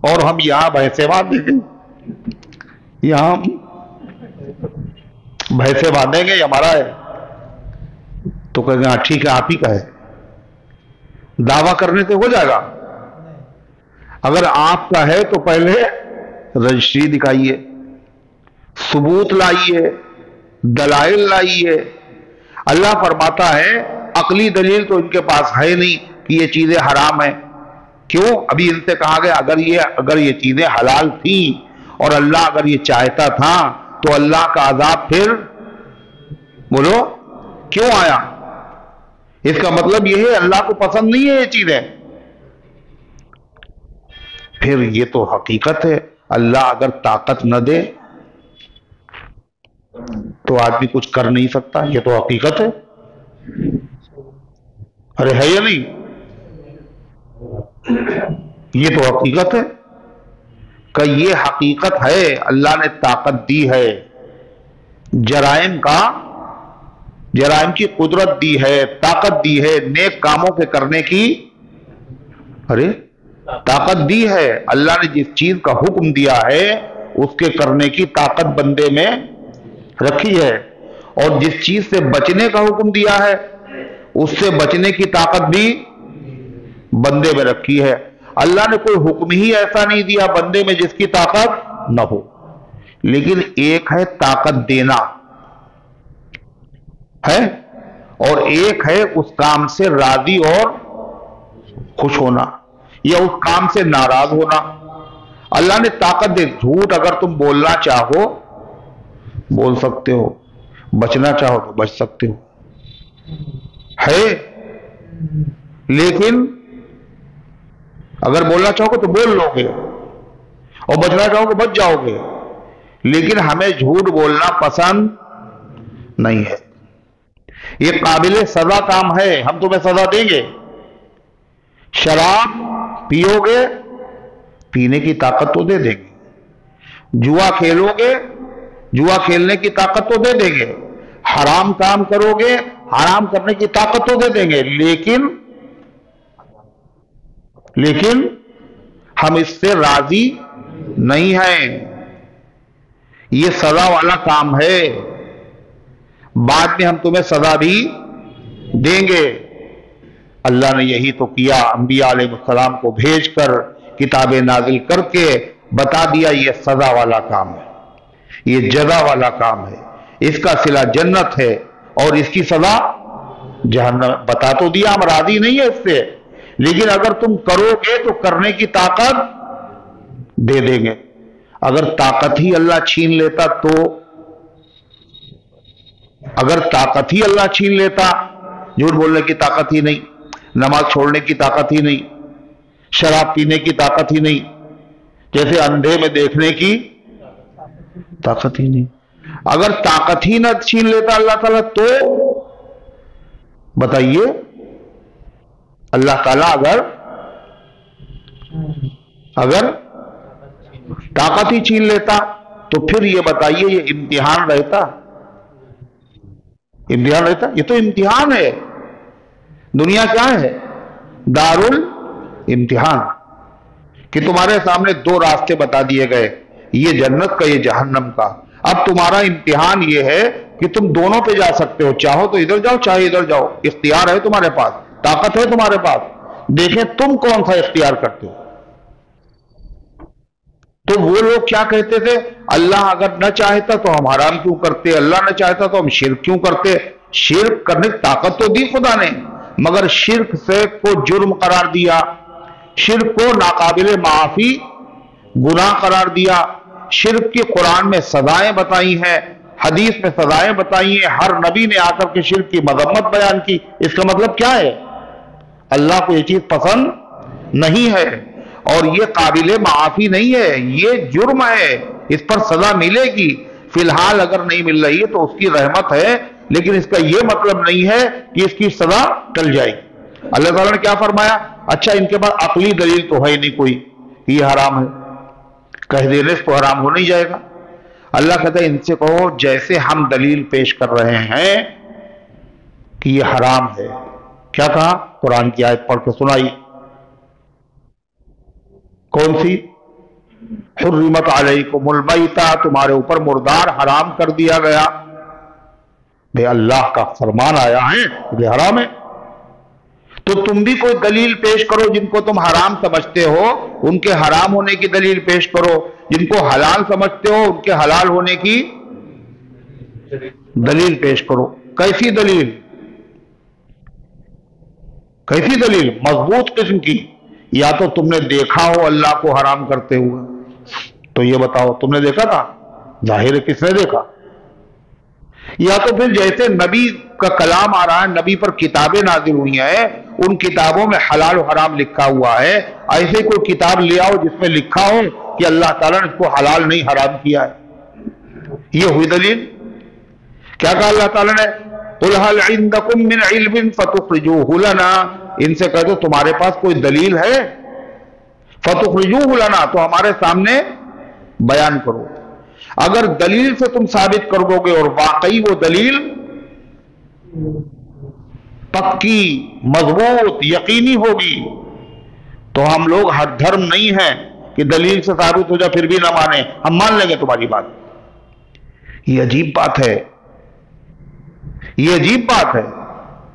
اور ہم یہاں بھینسیں باندھیں گے، یہاں بھینسیں باندھیں گے، یہ ہمارا ہے، تو کہیں گے ہاں ٹھیک ہے آپ ہی کا ہے۔ دعویٰ کرنے سے ہو جائے گا؟ اگر آپ کا ہے تو پہلے رجسٹری دکھائیے، ثبوت لائیے، دلائل لائیے۔ اللہ فرماتا ہے عقلی دلیل تو ان کے پاس ہے نہیں کہ یہ چیزیں حرام ہیں۔ کیوں؟ ابھی ان سے کہا گیا اگر یہ چیزیں حلال تھیں اور اللہ اگر یہ چاہتا تھا تو اللہ کا عذاب پھر بولو کیوں آیا؟ اس کا مطلب یہ ہے اللہ کو پسند نہیں ہے یہ چیزیں۔ پھر یہ تو حقیقت ہے، اللہ اگر طاقت نہ دے تو آدمی کچھ کر نہیں سکتا، یہ تو حقیقت ہے۔ ارے ہے یا نہیں؟ یہ تو حقیقت ہے کہ یہ حقیقت ہے، اللہ نے طاقت دی ہے، جرائم کی قدرت دی ہے، طاقت دی ہے، نیک کاموں کے کرنے کی طاقت دی ہے۔ اللہ نے جس چیز کا حکم دیا ہے اس کے کرنے کی طاقت بندے میں رکھی ہے، اور جس چیز سے بچنے کا حکم دیا ہے اس سے بچنے کی طاقت بھی بندے میں رکھی ہے۔ اللہ نے کوئی حکم ہی ایسا نہیں دیا بندے میں جس کی طاقت نہ ہو، لیکن ایک ہے طاقت دینا ہے، اور ایک ہے اس کام سے راضی اور خوش ہونا یا اس کام سے ناراض ہونا۔ اللہ نے طاقت دے، جھوٹ اگر تم بولنا چاہو بول سکتے ہو، بچنا چاہو تو بچ سکتے ہو، ہے، لیکن اگر بولنا چاہو گے تو بول لو گے اور بچنا چاہو گے بچ جاؤ گے، لیکن ہمیں جھوٹ بولنا پسند نہیں ہے۔ یہ قابل سزا کام ہے، ہم تمہیں سزا دیں گے۔ شراب پیو گے، پینے کی طاقت تو دے دیں گے۔ جوا کھیلو گے، جوا کھیلنے کی طاقت تو دے دیں گے۔ حرام کام کرو گے، حرام کرنے کی طاقت تو دے دیں گے، لیکن ہم اس سے راضی نہیں ہیں۔ یہ سزا والا کام ہے، بعد میں ہم تمہیں سزا بھی دیں گے۔ اللہ نے یہی تو کیا، انبیاء علیہ السلام کو بھیج کر، کتابیں نازل کر کے بتا دیا یہ سزا والا کام ہے، یہ جزا والا کام ہے، اس کا صلہ جنت ہے اور اس کی سزا جہنم۔ بتا تو دیا، ہم راضی نہیں ہے اس سے، لیکن اگر تم کرو گے تو کرنے کی طاقت دے دیں گے۔ اگر طاقت ہی اللہ چھین لیتا تو، اگر طاقت ہی اللہ چھین لیتا، جھوٹ بولنے کی طاقت ہی نہیں، نماز چھوڑنے کی طاقت ہی نہیں، شراب پینے کی طاقت ہی نہیں، جیسے اندھے میں دیکھنے کی طاقت ہی نہیں، اگر طاقت ہی نہ چھین لیتا اللہ تعالیٰ تو بتائیے، اللہ تعالیٰ اگر طاقت ہی چھین لیتا تو پھر یہ بتائیے یہ امتحان رہتا؟ امتحان رہتا؟ یہ تو امتحان ہے۔ دنیا کیا ہے؟ دار الامتحان، کہ تمہارے سامنے دو راستے بتا دیے گئے، یہ جنت کا، یہ جہنم کا۔ اب تمہارا امتحان یہ ہے کہ تم دونوں پہ جا سکتے ہو، چاہو تو ادھر جاؤ، چاہے ادھر جاؤ، اختیار ہے تمہارے پاس، طاقت ہے تمہارے پاس، دیکھیں تم کون سا اختیار کرتے ہو۔ تو وہ لوگ کیا کہتے تھے؟ اللہ اگر نہ چاہتا تو ہم حرام کیوں کرتے، اللہ نہ چاہتا تو ہم شرک کیوں کرتے؟ شرک کرنے کی طاقت تو دی خدا نے، مگر شرک سے کو جرم قرار دیا، شرک کو ناقابل معافی گناہ قرار دیا۔ شرک کی قرآن میں سزائیں بتائی ہیں، حدیث میں سزائیں بتائی ہیں، ہر نبی نے آ کر کے شرک کی مذمت بیان کی۔ اس کا مطلب کیا ہے؟ اللہ کو یہ چیز پسند نہیں ہے اور یہ قابل معافی نہیں ہے، یہ جرم ہے، اس پر سزا ملے گی۔ فی الحال اگر نہیں مل رہی ہے تو اس کی رحمت ہے، لیکن اس کا یہ مطلب نہیں ہے کہ اس کی سزا ٹل جائے گی۔ اللہ تعالیٰ نے کیا فرمایا؟ اچھا ان کے پاس عقلی دلیل تو ہے نہیں کوئی کہ یہ حرام ہے، کہہ دینے سے تو حرام ہو نہیں جائے گا۔ اللہ کہتا ہے ان سے کہو جیسے ہم دلیل پیش کر رہے ہیں کہ یہ حرام ہے۔ کیا کہا؟ قرآن کی آیت پڑھ کے سنائی، کون سی؟ حرمت علیکم المیتہ، تمہارے اوپر مردار حرام کر دیا گیا۔ بے اللہ کا فرمان آیا ہے یہ حرام ہے، تو تم بھی کوئی دلیل پیش کرو، جن کو تم حرام سمجھتے ہو ان کے حرام ہونے کی دلیل پیش کرو، جن کو حلال سمجھتے ہو ان کے حلال ہونے کی دلیل پیش کرو۔ کیسی دلیل؟ کیسی دلیل؟ مضبوط قسم کی۔ یا تو تم نے دیکھا ہو اللہ کو حرام کرتے ہوئے، تو یہ بتاؤ تم نے دیکھا تھا؟ ظاہر ہے کس نے دیکھا؟ یا تو پھر جیسے نبی کا کلام آ رہا ہے، نبی پر کتابیں نازل ہوئی ہیں، ان کتابوں میں حلال و حرام لکھا ہوا ہے، ایسے کوئی کتاب لے آؤ جس میں لکھا ہو کہ اللہ تعالیٰ نے اس کو حلال نہیں حرام کیا ہے۔ یہ ہوئی دلیل۔ کیا کہا اللہ تعالیٰ نے؟ قُلْ هَلْ عِنْدَكُم مِّنْ عِلْمٍ فَتُخْرِجُوهُ لَنَا، ان سے کہہ دو تمہارے پاس کوئی دلیل ہے، فَتُخْرِجُوهُ لَنَا، تو ہمارے سامنے بیان کرو۔ اگر دلیل سے تم ثابت کر دو گے اور واقعی وہ دلیل پکی، مضبوط، یقینی ہوگی، تو ہم لوگ ہر دھرم نہیں ہیں کہ دلیل سے ثابت ہو جائے پھر بھی نہ مانے، ہم مان لیں گے تمہاری بات۔ یہ عجیب بات ہے، یہ عجیب بات ہے۔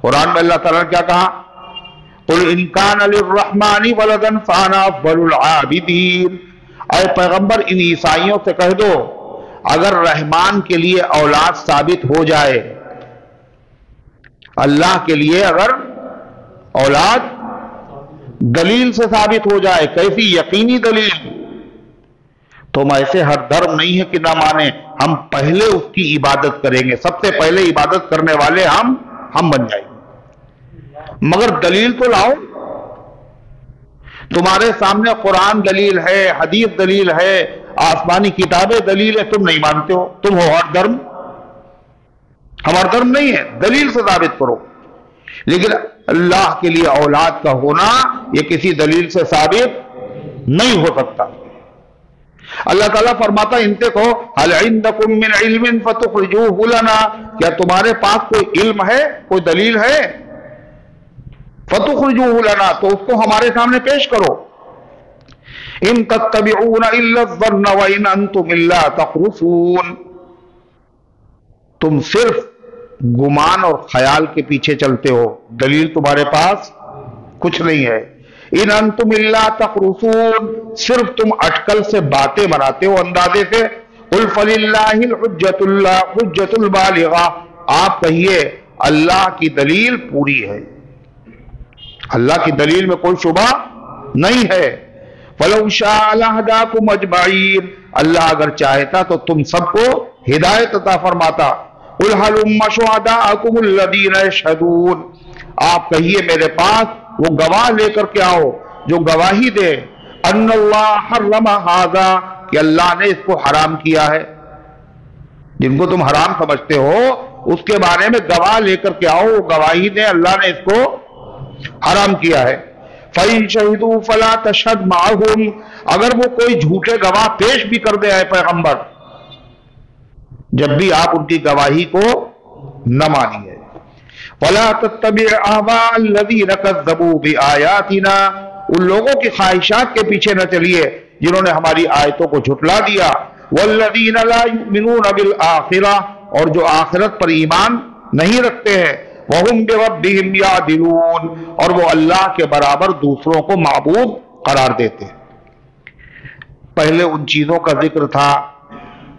قرآن میں اللہ تعالیٰ نے کیا کہا؟ قُلْ إِنْ كَانَ لِلرَّحْمَنِ وَلَدًا فَأَنَا أَفْضَلُ الْعَابِدِينَ، اے پیغمبر ان عیسائیوں سے کہہ دو اگر رحمان کے لیے اولاد ثابت ہو جائے، اللہ کے لیے اگر اولاد دلیل سے ثابت ہو جائے، کیسی یقینی دلیل، تو ہم ایسے ہر دھرم نہیں ہے کہ نہ مانے، ہم پہلے اس کی عبادت کریں گے، سب سے پہلے عبادت کرنے والے ہم بن جائیں گے، مگر دلیل تو لاؤ۔ تمہارے سامنے قرآن دلیل ہے، حدیث دلیل ہے، آسمانی کتابیں دلیل ہے، تم نہیں مانتے ہو، تم ہو ہر درم. ہمارا درم نہیں ہے، دلیل سے ثابت کرو. لیکن اللہ کے لیے اولاد کا ہونا یہ کسی دلیل سے ثابت نہیں ہو سکتا. اللہ تعالیٰ فرماتا ان سے کہو هل عندکم من علم فتخرجوه لنا، کیا تمہارے پاس کوئی علم ہے، کوئی دلیل ہے؟ فتخرجوه لنا، تو اس کو ہمارے سامنے پیش کرو. ان تتبعون الا الظن وان انتم الا تخرصون، تم صرف گمان اور خیال کے پیچھے چلتے ہو، دلیل تمہارے پاس کچھ نہیں ہے. ان انتم الا تخرصون، صرف تم اٹکل سے باتیں بناتے ہو، اندازے سے. قل فللہ الحجۃ البالغہ، آپ کہیے اللہ کی دلیل پوری ہے، اللہ کی دلیل میں کوئی شبہ نہیں ہے. فلو شاء لہداکم اجمعین، اللہ اگر چاہتا تو تم سب کو ہدایت عطا فرماتا. قل ہلم شہداءکم الذین یشہدون، آپ کہیے میرے پاس وہ گواہ لے کر کے آؤ جو گواہی دے ان اللہ حرم ھذا، کہ اللہ نے اس کو حرام کیا ہے. جن کو تم حرام سمجھتے ہو اس کے بارے میں گواہ لے کر کے آؤ، وہ گواہی دے اللہ نے اس کو حرام کیا ہے. فَإِن شَهِدُوا فَلَا تَشْهَدْ مَعَهُمْ، اگر وہ کوئی جھوٹے گواہ پیش بھی کر دے اے پیغمبر، جب بھی آپ ان کی گواہی کو نہ مانیے. وَلَا تَتَّبِعْ أَهْوَاءَ الَّذِينَ كَذَّبُوا بِآيَاتِنَا، ان لوگوں کی خواہشات کے پیچھے نہ چلیے جنہوں نے ہماری آیتوں کو جھٹلا دیا. وَالَّذِينَ لَا يُؤْمِنُونَ بِالْآخِرَةِ، اور جو آخرت پر ایمان نہیں رکھتے ہیں. وَهُمْ بِرَبِّهِمْ يَعْدِلُونَ، اور وہ اللہ کے برابر دوسروں کو معبود قرار دیتے. پہلے ان چیزوں کا ذکر تھا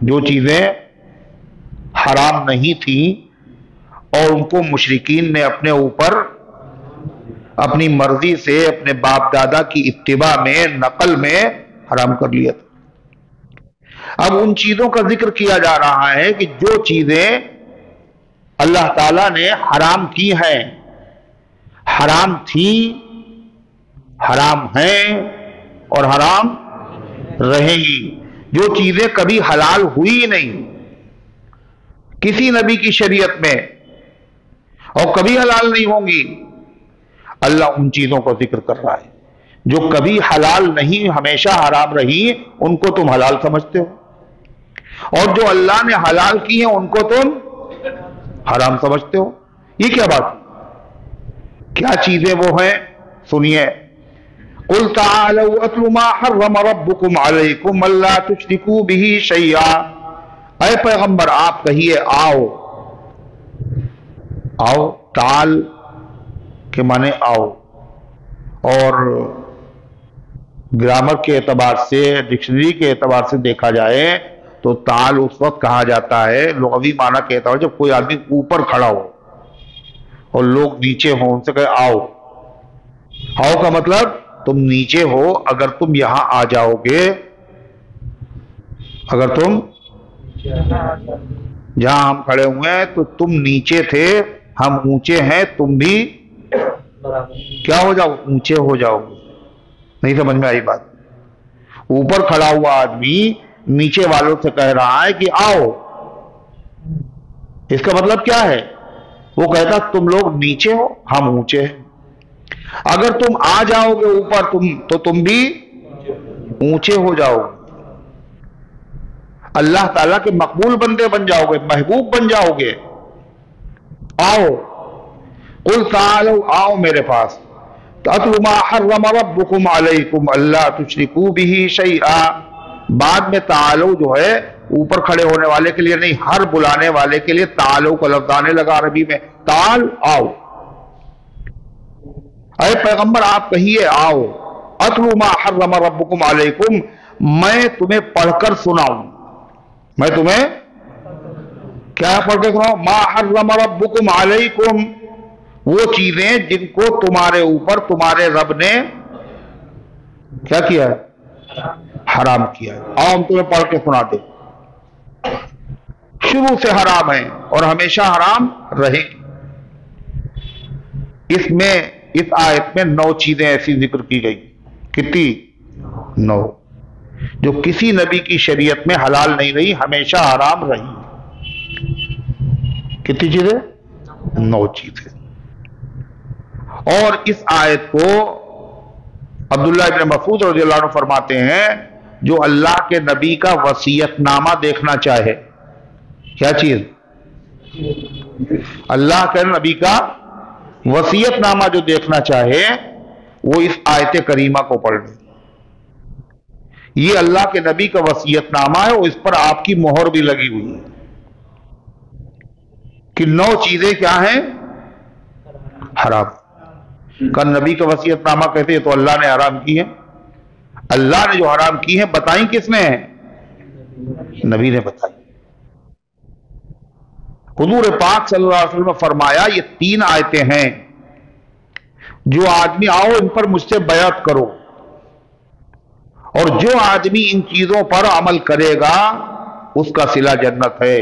جو چیزیں حرام نہیں تھیں اور ان کو مشرکین نے اپنے اوپر اپنی مرضی سے اپنے باپ دادا کی اتباع میں، نقل میں حرام کر لیا تھا. اب ان چیزوں کا ذکر کیا جا رہا ہے کہ جو چیزیں اللہ تعالیٰ نے حرام کی ہیں، حرام تھیں، حرام ہیں اور حرام رہیں گی. جو چیزیں کبھی حلال ہوئی نہیں کسی نبی کی شریعت میں اور کبھی حلال نہیں ہوں گی، اللہ ان چیزوں کو ذکر کر رہا ہے. جو کبھی حلال نہیں، ہمیشہ حرام رہی، ان کو تم حلال سمجھتے ہو، اور جو اللہ نے حلال کی ہیں ان کو تم حرام سمجھتے ہو. یہ کیا بات ہے؟ کیا چیزیں وہ ہیں؟ سنیے. قُلْ تَعَالَوْا أَتْلُ مَا حَرَّمَ رَبُّكُمْ عَلَيْكُمْ أَلَّا تُشْرِكُوا بِهِ شَيْئًا، اے پیغمبر آپ کہیے آؤ. آؤ تعال کے معنی آؤ، اور گرامر کے اعتبار سے، ڈکشنری کے اعتبار سے دیکھا جائے تو تعال اس وقت کہا جاتا ہے لغوی معنی کے اعتبار جب کوئی آدمی اوپر کھڑا ہو اور لوگ نیچے ہوں، ان سے کہے آؤ. آؤ کا مطلب تم نیچے ہو، اگر تم یہاں آ جاؤ گے، اگر تم جہاں ہم کھڑے ہوئے ہیں تو تم نیچے تھے، ہم اونچے ہیں، تم بھی کیا ہو جاؤ؟ اونچے ہو جاؤ. نہیں سمجھ میں آئی بات؟ اوپر کھڑا ہوا آدمی نیچے والوں سے کہہ رہا ہے کہ آؤ، اس کا مطلب کیا ہے؟ وہ کہتا تم لوگ نیچے ہو، ہم اونچے ہیں. اگر تم آ جاؤ گے اوپر تو تم بھی اونچے ہو جاؤ گے، اللہ تعالیٰ کے مقبول بندے بن جاؤ گے، محبوب بن جاؤ گے. آؤ. قل تعالوا، آؤ میرے پاس. اتل ما حرم ربکم علیکم الا تشرکوا به شیئا، بعد میں تعالو جو ہے اوپر کھڑے ہونے والے کے لیے نہیں، ہر بلانے والے کے لیے تعالو کا لفظ آنے لگا عربی میں. تعال، آؤ. اے پیغمبر آپ کہیے آؤ. اتل ما حرم ربکم علیکم، میں تمہیں پڑھ کر سناؤں. میں تمہیں کیا پڑھ کے سناؤں؟ ما حرم ربکم علیکم، وہ چیزیں جن کو تمہارے اوپر تمہارے رب نے کیا کیا ہے؟ حرام کیا ہے. آؤ ہم تمہیں پڑھ کے سنا دیں. شروع سے حرام ہے اور ہمیشہ حرام رہے گی. اس آیت میں 9 چیزیں ایسی ذکر کی گئی کتنی؟ 9، جو کسی نبی کی شریعت میں حلال نہیں رہی، ہمیشہ حرام رہی۔ کتنی چیزیں؟ 9 چیزیں۔ اور اس آیت کو عبداللہ ابن مسعود رضی اللہ عنہ فرماتے ہیں جو اللہ کے نبی کا وصیت نامہ دیکھنا چاہے، کیا چیز؟ اللہ کے نبی کا وصیت نامہ جو دیکھنا چاہے وہ اس آیت کریمہ کو پڑھ لے۔ یہ اللہ کے نبی کا وصیت نامہ ہے اور اس پر آپ کی مہر بھی لگی ہوئی ہے کہ 9 چیزیں کیا ہیں؟ حرام۔ کہ نبی کا وصیت نامہ کہتے ہیں تو اللہ نے حرام کی ہے۔ اللہ نے جو حرام کی ہے بتائیں کس نے؟ نبی نے بتائی۔ حضور پاک صلی اللہ علیہ وسلم نے فرمایا یہ 3 آیتیں ہیں جو آدمی آؤ ان پر مجھ سے بیعت کرو، اور جو آدمی ان چیزوں پر عمل کرے گا اس کا صلہ جنت ہے،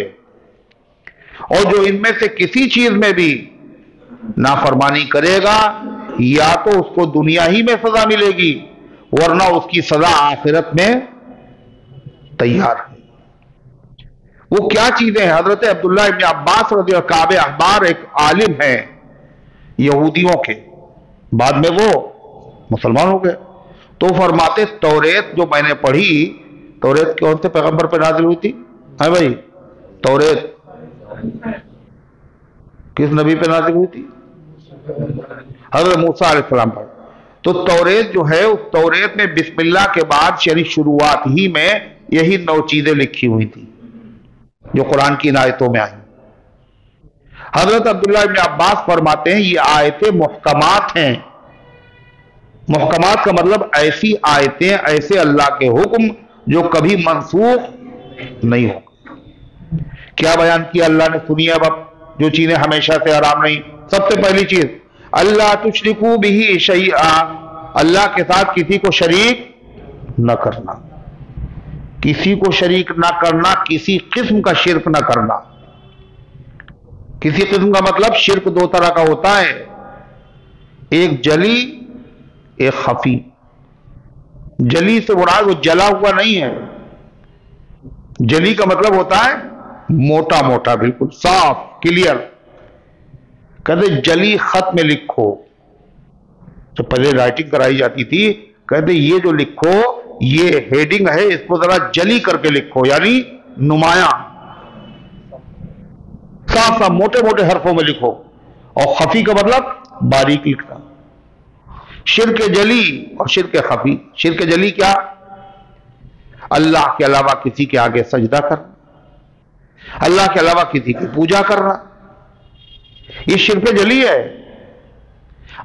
اور جو ان میں سے کسی چیز میں بھی نافرمانی کرے گا یا تو اس کو دنیا ہی میں سزا ملے گی ورنہ اس کی سزا آخرت میں تیار ہے۔ وہ کیا چیزیں ہیں؟ حضرت عبداللہ ابن عباس رضی اللہ کعب احبار ایک عالم ہیں یہودیوں کے، بعد میں وہ مسلمان ہو گئے، تو فرماتے توریت جو میں نے پڑھی، توریت کون سے پیغمبر پہ نازل ہوئی تھی؟ ہے بھائی، توریت کس نبی پہ نازل ہوئی تھی؟ حضرت موسیٰ علیہ السلام پر۔ تو توریت جو ہے اس توریت میں بسم اللہ کے بعد یعنی شروعات ہی میں یہی 9 چیزیں لکھی ہوئی تھی جو قرآن کی آیتوں میں آئی۔ حضرت عبداللہ ابن عباس فرماتے ہیں یہ آیتیں محکمات ہیں۔ محکمات کا مطلب ایسی آیتیں، ایسے اللہ کے حکم جو کبھی منسوخ نہیں ہو۔ کیا بیان کیا اللہ نے؟ سنیے اب جو چیزیں ہمیشہ سے حرام نہیں۔ سب سے پہلی چیز اللہ تشرکو بہ شیئا، اللہ کے ساتھ کسی کو شریک نہ کرنا، کسی کو شریک نہ کرنا، کسی قسم کا شرک نہ کرنا۔ کسی قسم کا مطلب شرک 2 طرح کا ہوتا ہے، ایک جلی ایک خفی۔ جلی سے مراد وہ جلا ہوا نہیں ہے، جلی کا مطلب ہوتا ہے موٹا موٹا، بالکل صاف کلیئر۔ کہتے جلی خط میں لکھو، جب پہلے رائٹنگ کرائی جاتی تھی کہتے یہ جو لکھو یہ ہیڈنگ ہے اس کو ذرا جلی کر کے لکھو، یعنی نمایاں صاف صاف موٹے موٹے حرفوں میں لکھو، اور خفی کا مطلب باریک لکھنا۔ شرک جلی اور شرک خفی۔ شرک جلی کیا؟ اللہ کے علاوہ کسی کے آگے سجدہ کرنا، اللہ کے علاوہ کسی کی پوجا کرنا، یہ شرک جلی ہے۔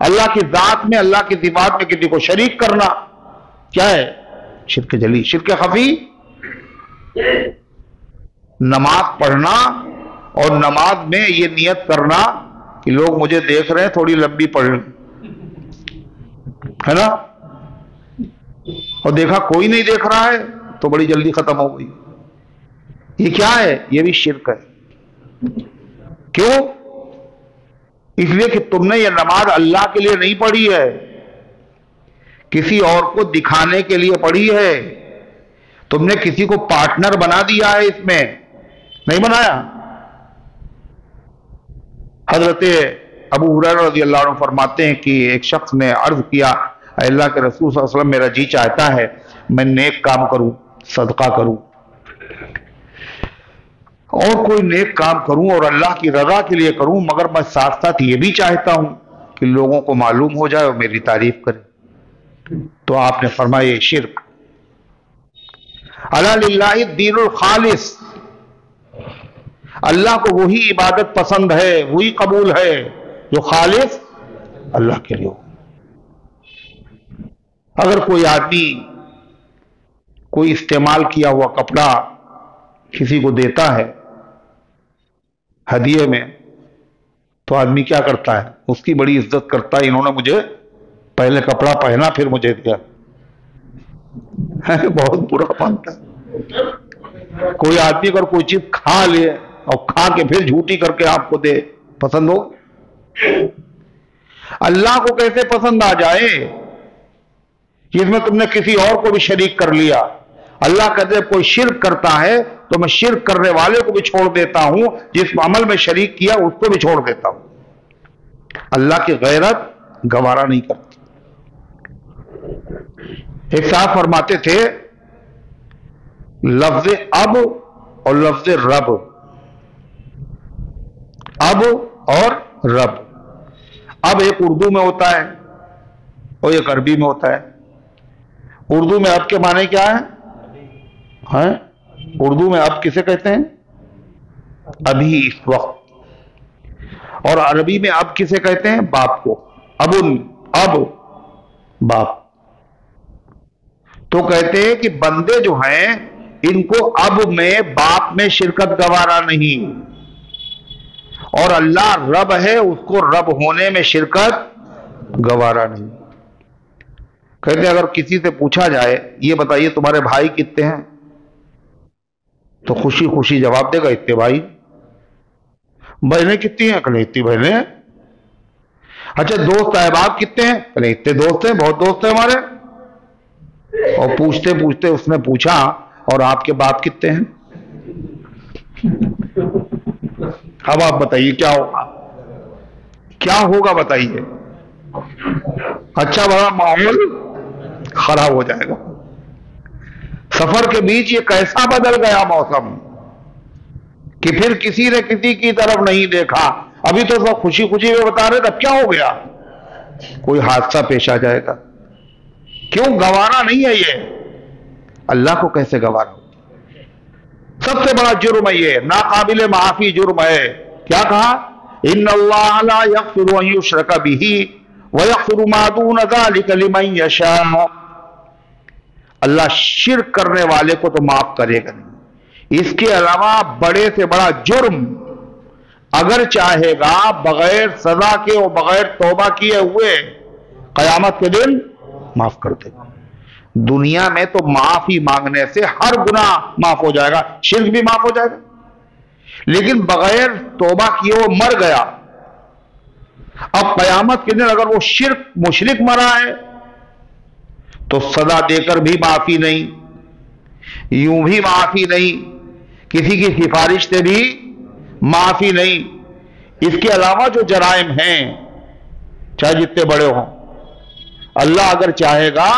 اللہ کی ذات میں، اللہ کی صفات میں کسی کو شریک کرنا کیا ہے؟ شرک جلی۔ شرک خفی نماز پڑھنا اور نماز میں یہ نیت کرنا کہ لوگ مجھے دیکھ رہے ہیں تھوڑی لمبی پڑھ لوں، ہے نا، اور دیکھا کوئی نہیں دیکھ رہا ہے تو بڑی جلدی ختم ہو گئی۔ یہ کیا ہے؟ یہ بھی شرک ہے۔ کیوں؟ اس لیے کہ تم نے یہ نماز اللہ کے لیے نہیں پڑھی ہے، کسی اور کو دکھانے کے لیے پڑھی ہے۔ تم نے کسی کو پارٹنر بنا دیا ہے، اس میں نہیں بنایا۔ حضرت ابو ہریرہ رضی اللہ عنہ فرماتے ہیں کہ ایک شخص نے عرض کیا اے اللہ کے رسول صلی اللہ علیہ وسلم میرا جی چاہتا ہے میں نیک کام کروں، صدقہ کروں اور کوئی نیک کام کروں اور اللہ کی رضا کے لیے کروں، مگر میں ساتھ ساتھ یہ بھی چاہتا ہوں کہ لوگوں کو معلوم ہو جائے اور میری تعریف کرے۔ تو آپ نے فرمایا یہ شرک۔ الا للہ الدین الخالص، اللہ کو وہی عبادت پسند ہے، وہی قبول ہے جو خالص اللہ کے لیے ہو۔ اگر کوئی آدمی کوئی استعمال کیا ہوا کپڑا کسی کو دیتا ہے ہدیے میں تو آدمی کیا کرتا ہے؟ اس کی بڑی عزت کرتا ہے، انہوں نے مجھے پہلے کپڑا پہنا پھر مجھے دیا، بہت برا مانتا ہے۔ کوئی آدمی اگر کوئی چیز کھا لے اور کھا کے پھر جھوٹی کر کے آپ کو دے، پسند ہو؟ اللہ کو کیسے پسند آ جائے جس میں تم نے کسی اور کو بھی شریک کر لیا. اللہ کہتے ہیں کوئی شرک کرتا ہے تو میں شرک کرنے والے کو بھی چھوڑ دیتا ہوں، جس عمل میں شریک کیا اس کو بھی چھوڑ دیتا ہوں. اللہ کی غیرت گوارا نہیں کرتی. ایک صاحب فرماتے تھے لفظ اب اور لفظ رب، اب اور رب. اب ایک اردو میں ہوتا ہے اور ایک عربی میں ہوتا ہے. اردو میں اب کے معنی کیا ہے؟ اردو میں اب کسے کہتے ہیں؟ ابھی، اس وقت. اور عربی میں اب کسے کہتے ہیں؟ باپ کو. اب باپ. تو کہتے ہیں کہ بندے جو ہیں ان کو اب میں باپ میں شرکت گوارا نہیں، اور اللہ رب ہے اس کو رب ہونے میں شرکت گوارا نہیں. کہتے ہیں اگر کسی سے پوچھا جائے یہ بتائیے تمہارے بھائی کتنے ہیں، تو خوشی خوشی جواب دے گا اتنے بھائی. بہنیں کتنی ہیں؟ کہنے اتنی بہنیں ہیں. اچھا دوست احباب کتنے ہیں؟ کہنے اتنے دوست ہیں، بہت دوست ہیں ہمارے. اور پوچھتے پوچھتے اس نے پوچھا اور آپ کے باپ کتنے ہیں؟ اب آپ بتائیے کیا ہوگا؟ کیا ہوگا بتائیے؟ اچھا بڑا ماحول خراب ہو جائے گا. سفر کے بیچ یہ کیسا بدل گیا موسم کہ پھر کسی نے کسی کی طرف نہیں دیکھا. ابھی تو سب خوشی خوشی میں بتا رہے تھے، اب کیا ہو گیا؟ کوئی حادثہ پیش آ جائے گا. کیوں گوارا نہیں ہے یہ؟ اللہ کو کیسے گوارا ہو؟ سب سے بڑا جرم ہے یہ، ناقابل معافی جرم ہے. کیا کہا؟ ان اللہ لا یغفر ان یشرک بہ ویغفر ما دون ذلک لمن یشاء. اللہ شرک کرنے والے کو تو معاف کرے گا نہیں، اس کے علاوہ بڑے سے بڑا جرم اگر چاہے گا بغیر سزا کے اور بغیر توبہ کیے ہوئے قیامت کے دن معاف کر دے گا. دنیا میں تو معافی مانگنے سے ہر گناہ معاف ہو جائے گا، شرک بھی معاف ہو جائے گا. لیکن بغیر توبہ کیے وہ مر گیا، اب قیامت کے دن اگر وہ مشرک مرا ہے تو سزا دے کر بھی معافی نہیں، یوں بھی معافی نہیں، کسی کی سفارش سے بھی معافی نہیں. اس کے علاوہ جو جرائم ہیں چاہے جتنے بڑے ہوں، اللہ اگر چاہے گا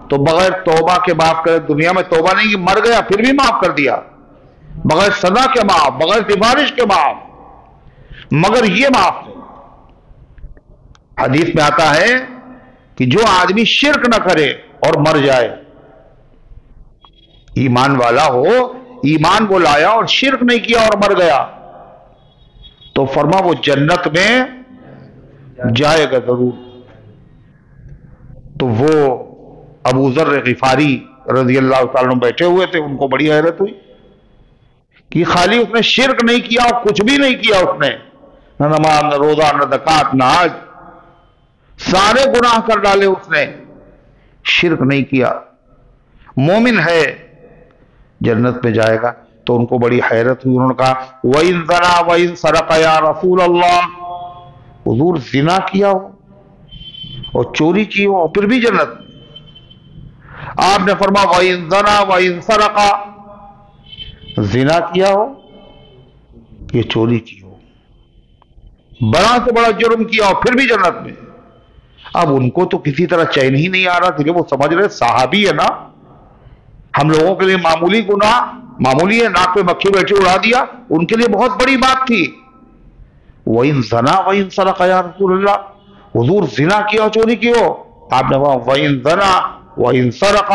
تو بغیر توبہ کے معاف کرے. دنیا میں توبہ نہیں کہ مر گیا پھر بھی معاف کر دیا، بغیر سزا کے معاف، بغیر سفارش کے معاف. مگر یہ معاف نہیں. حدیث میں آتا ہے کہ جو آدمی شرک نہ کرے اور مر جائے، ایمان والا ہو، ایمان وہ لایا اور شرک نہیں کیا اور مر گیا، تو فرما وہ جنت میں جائے گا ضرور. تو وہ ابو ذر غفاری رضی اللہ تعالیٰ عنہ بیٹھے ہوئے تھے، ان کو بڑی حیرت ہوئی کہ خالی اس نے شرک نہیں کیا اور کچھ بھی نہیں کیا، اس نے نہ نماز نہ روزہ نہ زکات نہ حج، سارے گناہ کر ڈالے اس نے، شرک نہیں کیا، مومن ہے، جنت میں جائے گا. تو ان کو بڑی حیرت ہوئی. انہوں نے کہا وَإِن زَنَا وَإِن سَرَقَ يَا رسول اللہ، حضور زنا کیا ہو اور چوری کی ہو اور پھر بھی جنت. آپ نے فرمایا وَإِن زَنَا وَإِن سَرَقَ، زنا کیا ہو یہ چوری کی ہو، بڑا سے بڑا جرم کیا ہو پھر بھی جنت میں. اب ان کو تو کسی طرح چین ہی نہیں آ رہا تھا کہ وہ سمجھ رہے صحابی ہے نا، ہم لوگوں کے لیے معمولی گناہ معمولی ہے، ناک پہ مکھی بیٹھی اڑا دیا، ان کے لیے بہت بڑی بات تھی. وَإِن زَنَا وَإِن سَرَقَ يَا رسول اللہ، حضور زنا کیا ہو چوری کی ہو. آپ نے کہا وَإِن زَنَا وَإِن سَرَقَ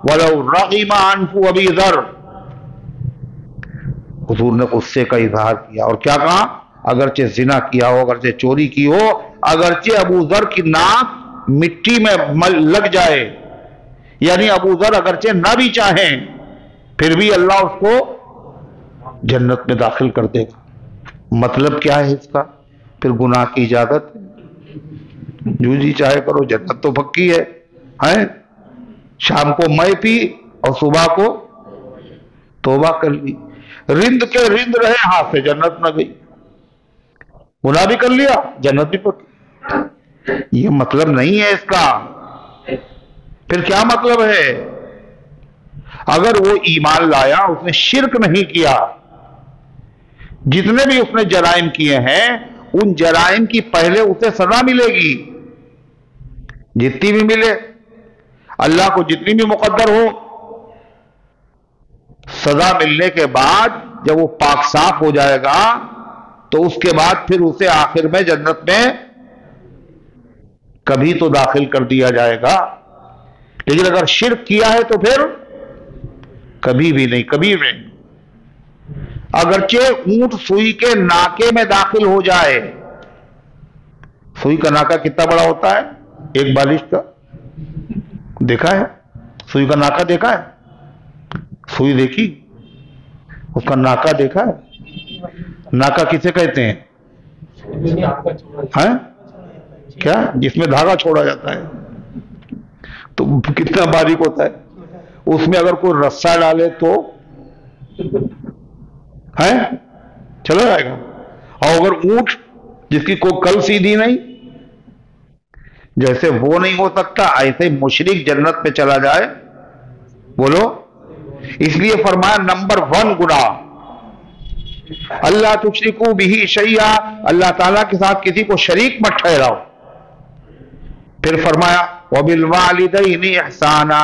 وَلَوْ رَغِمَ عَنْفُ أَبِي ذَرٍ. حضور نے غصے کا اظہار کیا اور کیا کہا؟ اگرچہ زنا کیا ہو، اگرچہ چوری کی ہو، اگرچہ ابو ذر کی ناک مٹی میں لگ جائے، یعنی ابو ذر اگرچہ نہ بھی چاہیں پھر بھی اللہ اس کو جنت میں داخل کر دے گا. مطلب کیا ہے اس کا؟ پھر گناہ کی اجازت جو جی چاہے کرو، جنت تو پکی ہے. شام کو میں پی اور صبح کو توبہ کر لی، رند کے رند رہے ہاتھ سے، جنت نہ گئی. گناہ بھی کر لیا، جنت بھی پکی. یہ مطلب نہیں ہے اس کا. پھر کیا مطلب ہے؟ اگر وہ ایمان لایا، اس نے شرک نہیں کیا، جتنے بھی اس نے جرائم کیے ہیں ان جرائم کی پہلے اسے سزا ملے گی، جتنی بھی ملے، اللہ کو جتنی بھی مقدر ہو، سزا ملنے کے بعد جب وہ پاک صاف ہو جائے گا تو اس کے بعد پھر اسے آخر میں جنت میں کبھی تو داخل کر دیا جائے گا۔ لیکن اگر شرک کیا ہے تو پھر کبھی بھی نہیں، کبھی بھی نہیں۔ اگرچہ اونٹ سوئی کے ناکے میں داخل ہو جائے، سوئی کا ناکا کتنا بڑا ہوتا ہے؟ ایک بالش کا، دیکھا ہے؟ سوئی کا ناکا دیکھا ہے؟ سوئی دیکھی؟ اس کا ناکا دیکھا ہے؟ ناکا کسے کہتے ہیں؟ کیا؟ جس میں دھاگا چھوڑا جاتا ہے، تو کتنا باریک ہوتا ہے، اس میں اگر کوئی رسا ڈالے تو چلا جائے گا۔ اور اگر اونٹ جس کی کوئی کل سیدھی نہیں، جیسے وہ نہیں ہو سکتا ایسے مشرک جنت پہ چلا جائے، بولو۔ اس لیے فرمایا نمبر 1 گناہ اللہ تشرکو بہ شیئا، اللہ تعالیٰ کے ساتھ کسی کو شریک مت ٹھہراؤ۔ پھر فرمایا وبالوالدین احسانا،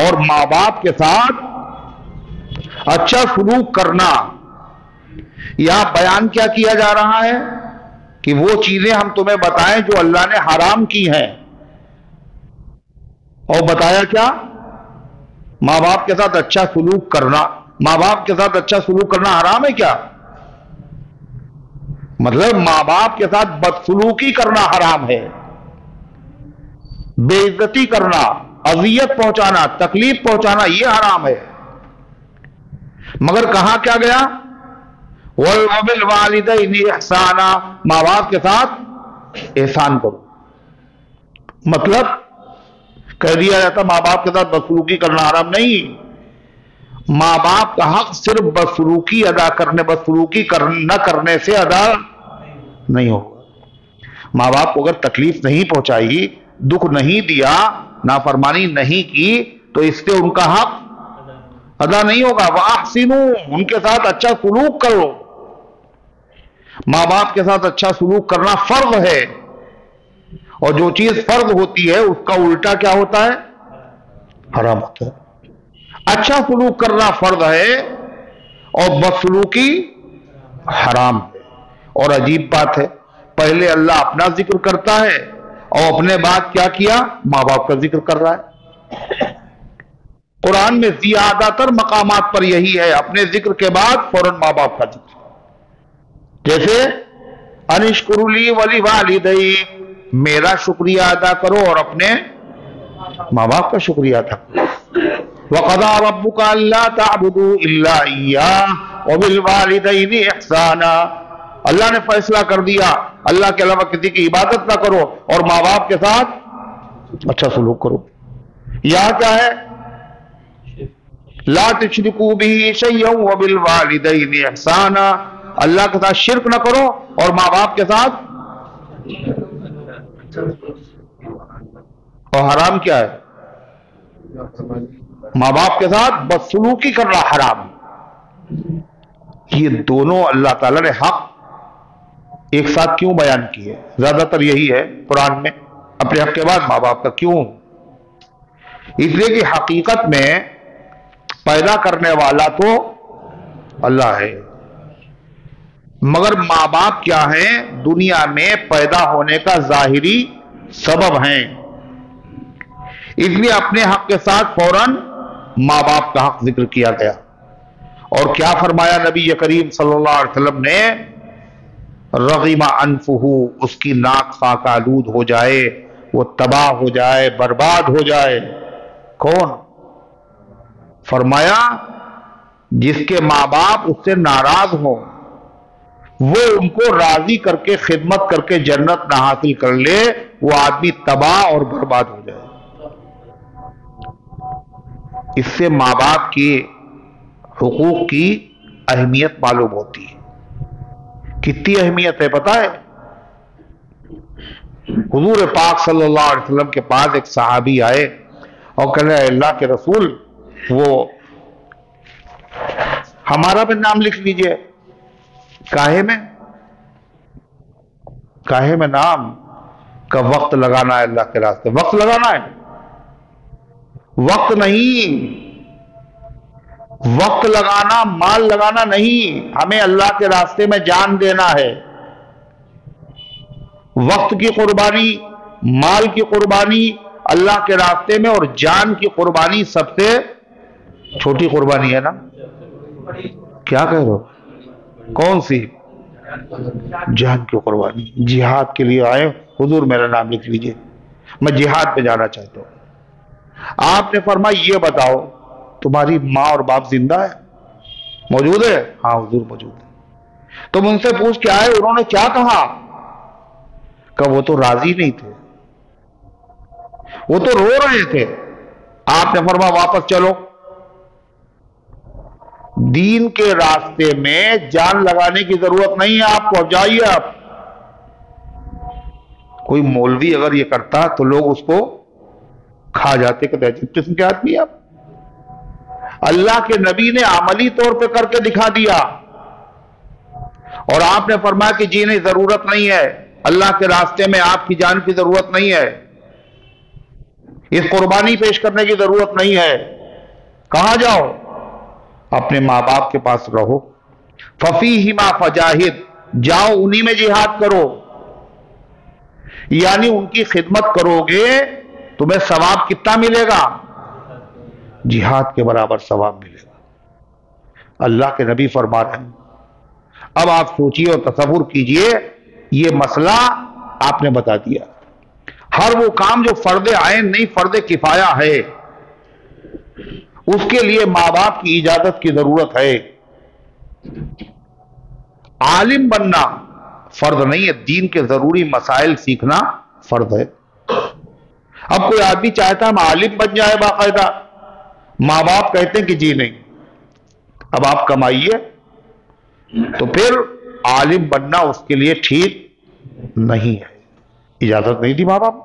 اور ماں باپ کے ساتھ اچھا سلوک کرنا۔ یہاں بیان کیا کیا جا رہا ہے کہ وہ چیزیں ہم تمہیں بتائیں جو اللہ نے حرام کی ہیں، اور بتایا کیا؟ ماں باپ کے ساتھ اچھا سلوک کرنا۔ ماں باپ کے ساتھ اچھا سلوک کرنا حرام ہے کیا؟ مطلب ماں باپ کے ساتھ بدسلوکی کرنا حرام ہے، بے عزتی کرنا، اذیت پہنچانا، تکلیف پہنچانا، یہ حرام ہے۔ مگر کہا کیا گیا؟ وَبِالْوَالِدَيْنِ احسانا، ماں باپ کے ساتھ احسان کرو۔ مطلب کہہ دیا جاتا ماں باپ کے ساتھ بدسلوکی کرنا حرام نہیں، ماں باپ کا حق صرف بدسلوکی ادا کرنے، بدسلوکی نہ کرنے سے ادا نہیں ہوگا۔ ماں باپ کو اگر تکلیف نہیں پہنچائی، دکھ نہیں دیا، نافرمانی نہیں کی، تو اس سے ان کا حق ادا نہیں ہوگا۔ وَأَحْسِنُوا، ان کے ساتھ اچھا سلوک کرو۔ ماں باپ کے ساتھ اچھا سلوک کرنا فرض ہے، اور جو چیز فرض ہوتی ہے اس کا الٹا کیا ہوتا ہے؟ حرام ہوتا ہے۔ اچھا سلوک کرنا فرض ہے اور بدسلوکی حرام ہے۔ اور عجیب بات ہے، پہلے اللہ اپنا ذکر کرتا ہے اور اپنے بعد کیا کیا؟ ماں باپ کا ذکر کر رہا ہے۔ قرآن میں زیادہ تر مقامات پر یہی ہے، اپنے ذکر کے بعد فوراً ماں باپ کا ذکر، جیسے انشکر لی ولوالدی، میرا شکریہ ادا کرو اور اپنے ماں باپ کا شکریہ ادا کرو۔ وَقَضَىٰ رَبُّكَ أَلَّا تَعْبُدُوا إِلَّا إِيَّاهُ وَبِالْوَالِدَيْنِ إِحْسَانًا، اللہ نے فیصلہ کر دیا اللہ کے علاوہ کسی کی عبادت نہ کرو اور ماں باپ کے ساتھ اچھا سلوک کرو۔ یہاں کیا ہے؟ لا تشرکوا بہ شیئا وبالوالدین احسانا، اللہ کے ساتھ شرک نہ کرو اور ماں باپ کے ساتھ، اور حرام کیا ہے؟ ماں باپ کے ساتھ بدسلوکی کرنا حرام۔ یہ دونوں اللہ تعالیٰ نے حق ایک ساتھ کیوں بیان کیے؟ زیادہ تر یہی ہے قرآن میں، اپنے حق کے بعد ماں باپ کا کیوں؟ اس لیے کہ حقیقت میں پیدا کرنے والا تو اللہ ہے، مگر ماں باپ کیا ہیں؟ دنیا میں پیدا ہونے کا ظاہری سبب ہیں۔ اس لیے اپنے حق کے ساتھ فوراً ماں باپ کا حق ذکر کیا گیا۔ اور کیا فرمایا نبی کریم صلی اللہ علیہ وسلم نے؟ رغم انفہ، اس کی ناک خاک آلود ہو جائے، وہ تباہ ہو جائے، برباد ہو جائے۔ کون؟ فرمایا جس کے ماں باپ اس سے ناراض ہوں، وہ ان کو راضی کر کے خدمت کر کے جنت نہ حاصل کر لے، وہ آدمی تباہ اور برباد ہو جائے۔ اس سے ماں باپ کے حقوق کی اہمیت معلوم ہوتی ہے۔ کتنی اہمیت ہے پتہ ہے؟ حضور پاک صلی اللہ علیہ وسلم کے پاس ایک صحابی آئے اور کہنے اے اللہ کے رسول وہ ہمارا بھی نام لکھ لیجئے۔ کاہے میں نام کا وقت لگانا ہے اللہ کے راستے، وقت لگانا ہے، وقت نہیں، وقت لگانا مال لگانا نہیں، ہمیں اللہ کے راستے میں جان دینا ہے۔ وقت کی قربانی، مال کی قربانی اللہ کے راستے میں، اور جان کی قربانی سب سے چھوٹی قربانی ہے نا۔ کیا کہہ رہے ہو؟ کون سی؟ جان کی قربانی۔ جہاد کے لیے آئے، حضور میرا نام لکھ لیجئے، میں جہاد پہ جانا چاہتا ہوں۔ آپ نے فرمایا یہ بتاؤ تمہاری ماں اور باپ زندہ ہے؟ موجود ہے؟ ہاں حضور موجود ہے۔ تم ان سے پوچھ کے آئے انہوں نے کیا کہا؟ کہ وہ تو راضی نہیں تھے، وہ تو رو رہے تھے۔ آپ نے فرمایا واپس چلو، دین کے راستے میں جان لگانے کی ضرورت نہیں ہے، آپ کو جائیے۔ آپ کوئی مولوی اگر یہ کرتا تو لوگ اس کو کھا جاتے کہ جس قسم کے آدمی آپ۔ اللہ کے نبی نے عملی طور پہ کر کے دکھا دیا، اور آپ نے فرمایا کہ جی نہیں ضرورت نہیں ہے، اللہ کے راستے میں آپ کی جان کی ضرورت نہیں ہے، اس قربانی پیش کرنے کی ضرورت نہیں ہے۔ کہاں جاؤ؟ اپنے ماں باپ کے پاس رہو۔ فَفِيهِمَا فَجَاهِدْ، جاؤ انہی میں جہاد کرو، یعنی ان کی خدمت کرو گے تمہیں ثواب کتنا ملے گا؟ جہاد کے برابر ثواب ملے گا۔ اللہ کے نبی فرما رہے ہیں۔ اب آپ سوچئے اور تصور کیجئے، یہ مسئلہ آپ نے بتا دیا۔ ہر وہ کام جو فرض عین نہیں فرض کفایہ ہے، اس کے لیے ماں باپ کی اجازت کی ضرورت ہے۔ عالم بننا فرض نہیں ہے، دین کے ضروری مسائل سیکھنا فرض ہے۔ اب کوئی آدمی چاہتا ہے ہم عالم بن جائے باقاعدہ، ماں باپ کہتے ہیں کہ جی نہیں، اب آپ کمائیے، تو پھر عالم بننا اس کے لیے ٹھیک نہیں ہے، اجازت نہیں دی ماں باپ۔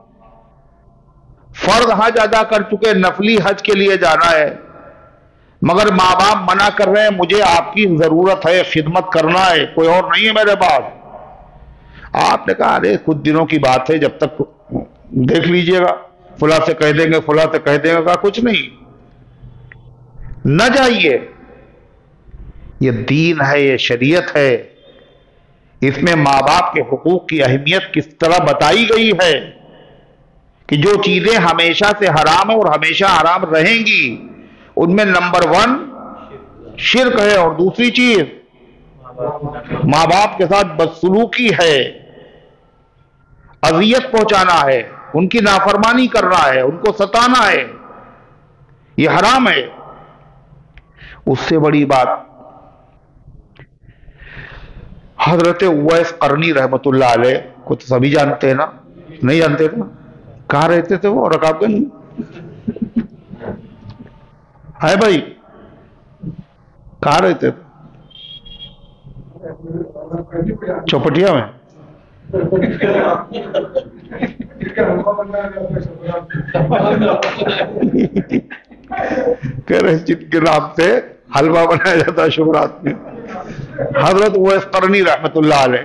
فرض حج ادا کر چکے، نفلی حج کے لیے جانا ہے، مگر ماں باپ منع کر رہے ہیں مجھے آپ کی ضرورت ہے، خدمت کرنا ہے، کوئی اور نہیں ہے میرے پاس۔ آپ نے کہا ارے کچھ دنوں کی بات ہے، جب تک دیکھ لیجئے گا، فلاں سے کہہ دیں گے، فلاں سے کہہ دیں گے، کہا کچھ نہیں، نہ جائیے۔ یہ دین ہے، یہ شریعت ہے، اس میں ماں باپ کے حقوق کی اہمیت کس طرح بتائی گئی ہے کہ جو چیزیں ہمیشہ سے حرام ہیں اور ہمیشہ حرام رہیں گی، ان میں نمبر 1 شرک ہے، اور دوسری چیز ماں باپ کے ساتھ بدسلوکی ہے، اذیت پہنچانا ہے، ان کی نافرمانی کرنا ہے، ان کو ستانا ہے، یہ حرام ہے۔ اس سے بڑی بات حضرت اویس قرنی رحمت اللہ علیہ کو تو سبھی جانتے ہیں نا؟ نہیں جانتے تھے؟ کہاں رہتے تھے وہ؟ رکاب گنج ہے بھائی؟ کہاں رہتے تھے؟ چوپٹیا میں؟ کہہ رہے جن کے نام سے حلوہ بنایا جاتا ہے شکرات میں۔ حضرت اویس قرنی رحمت اللہ علیہ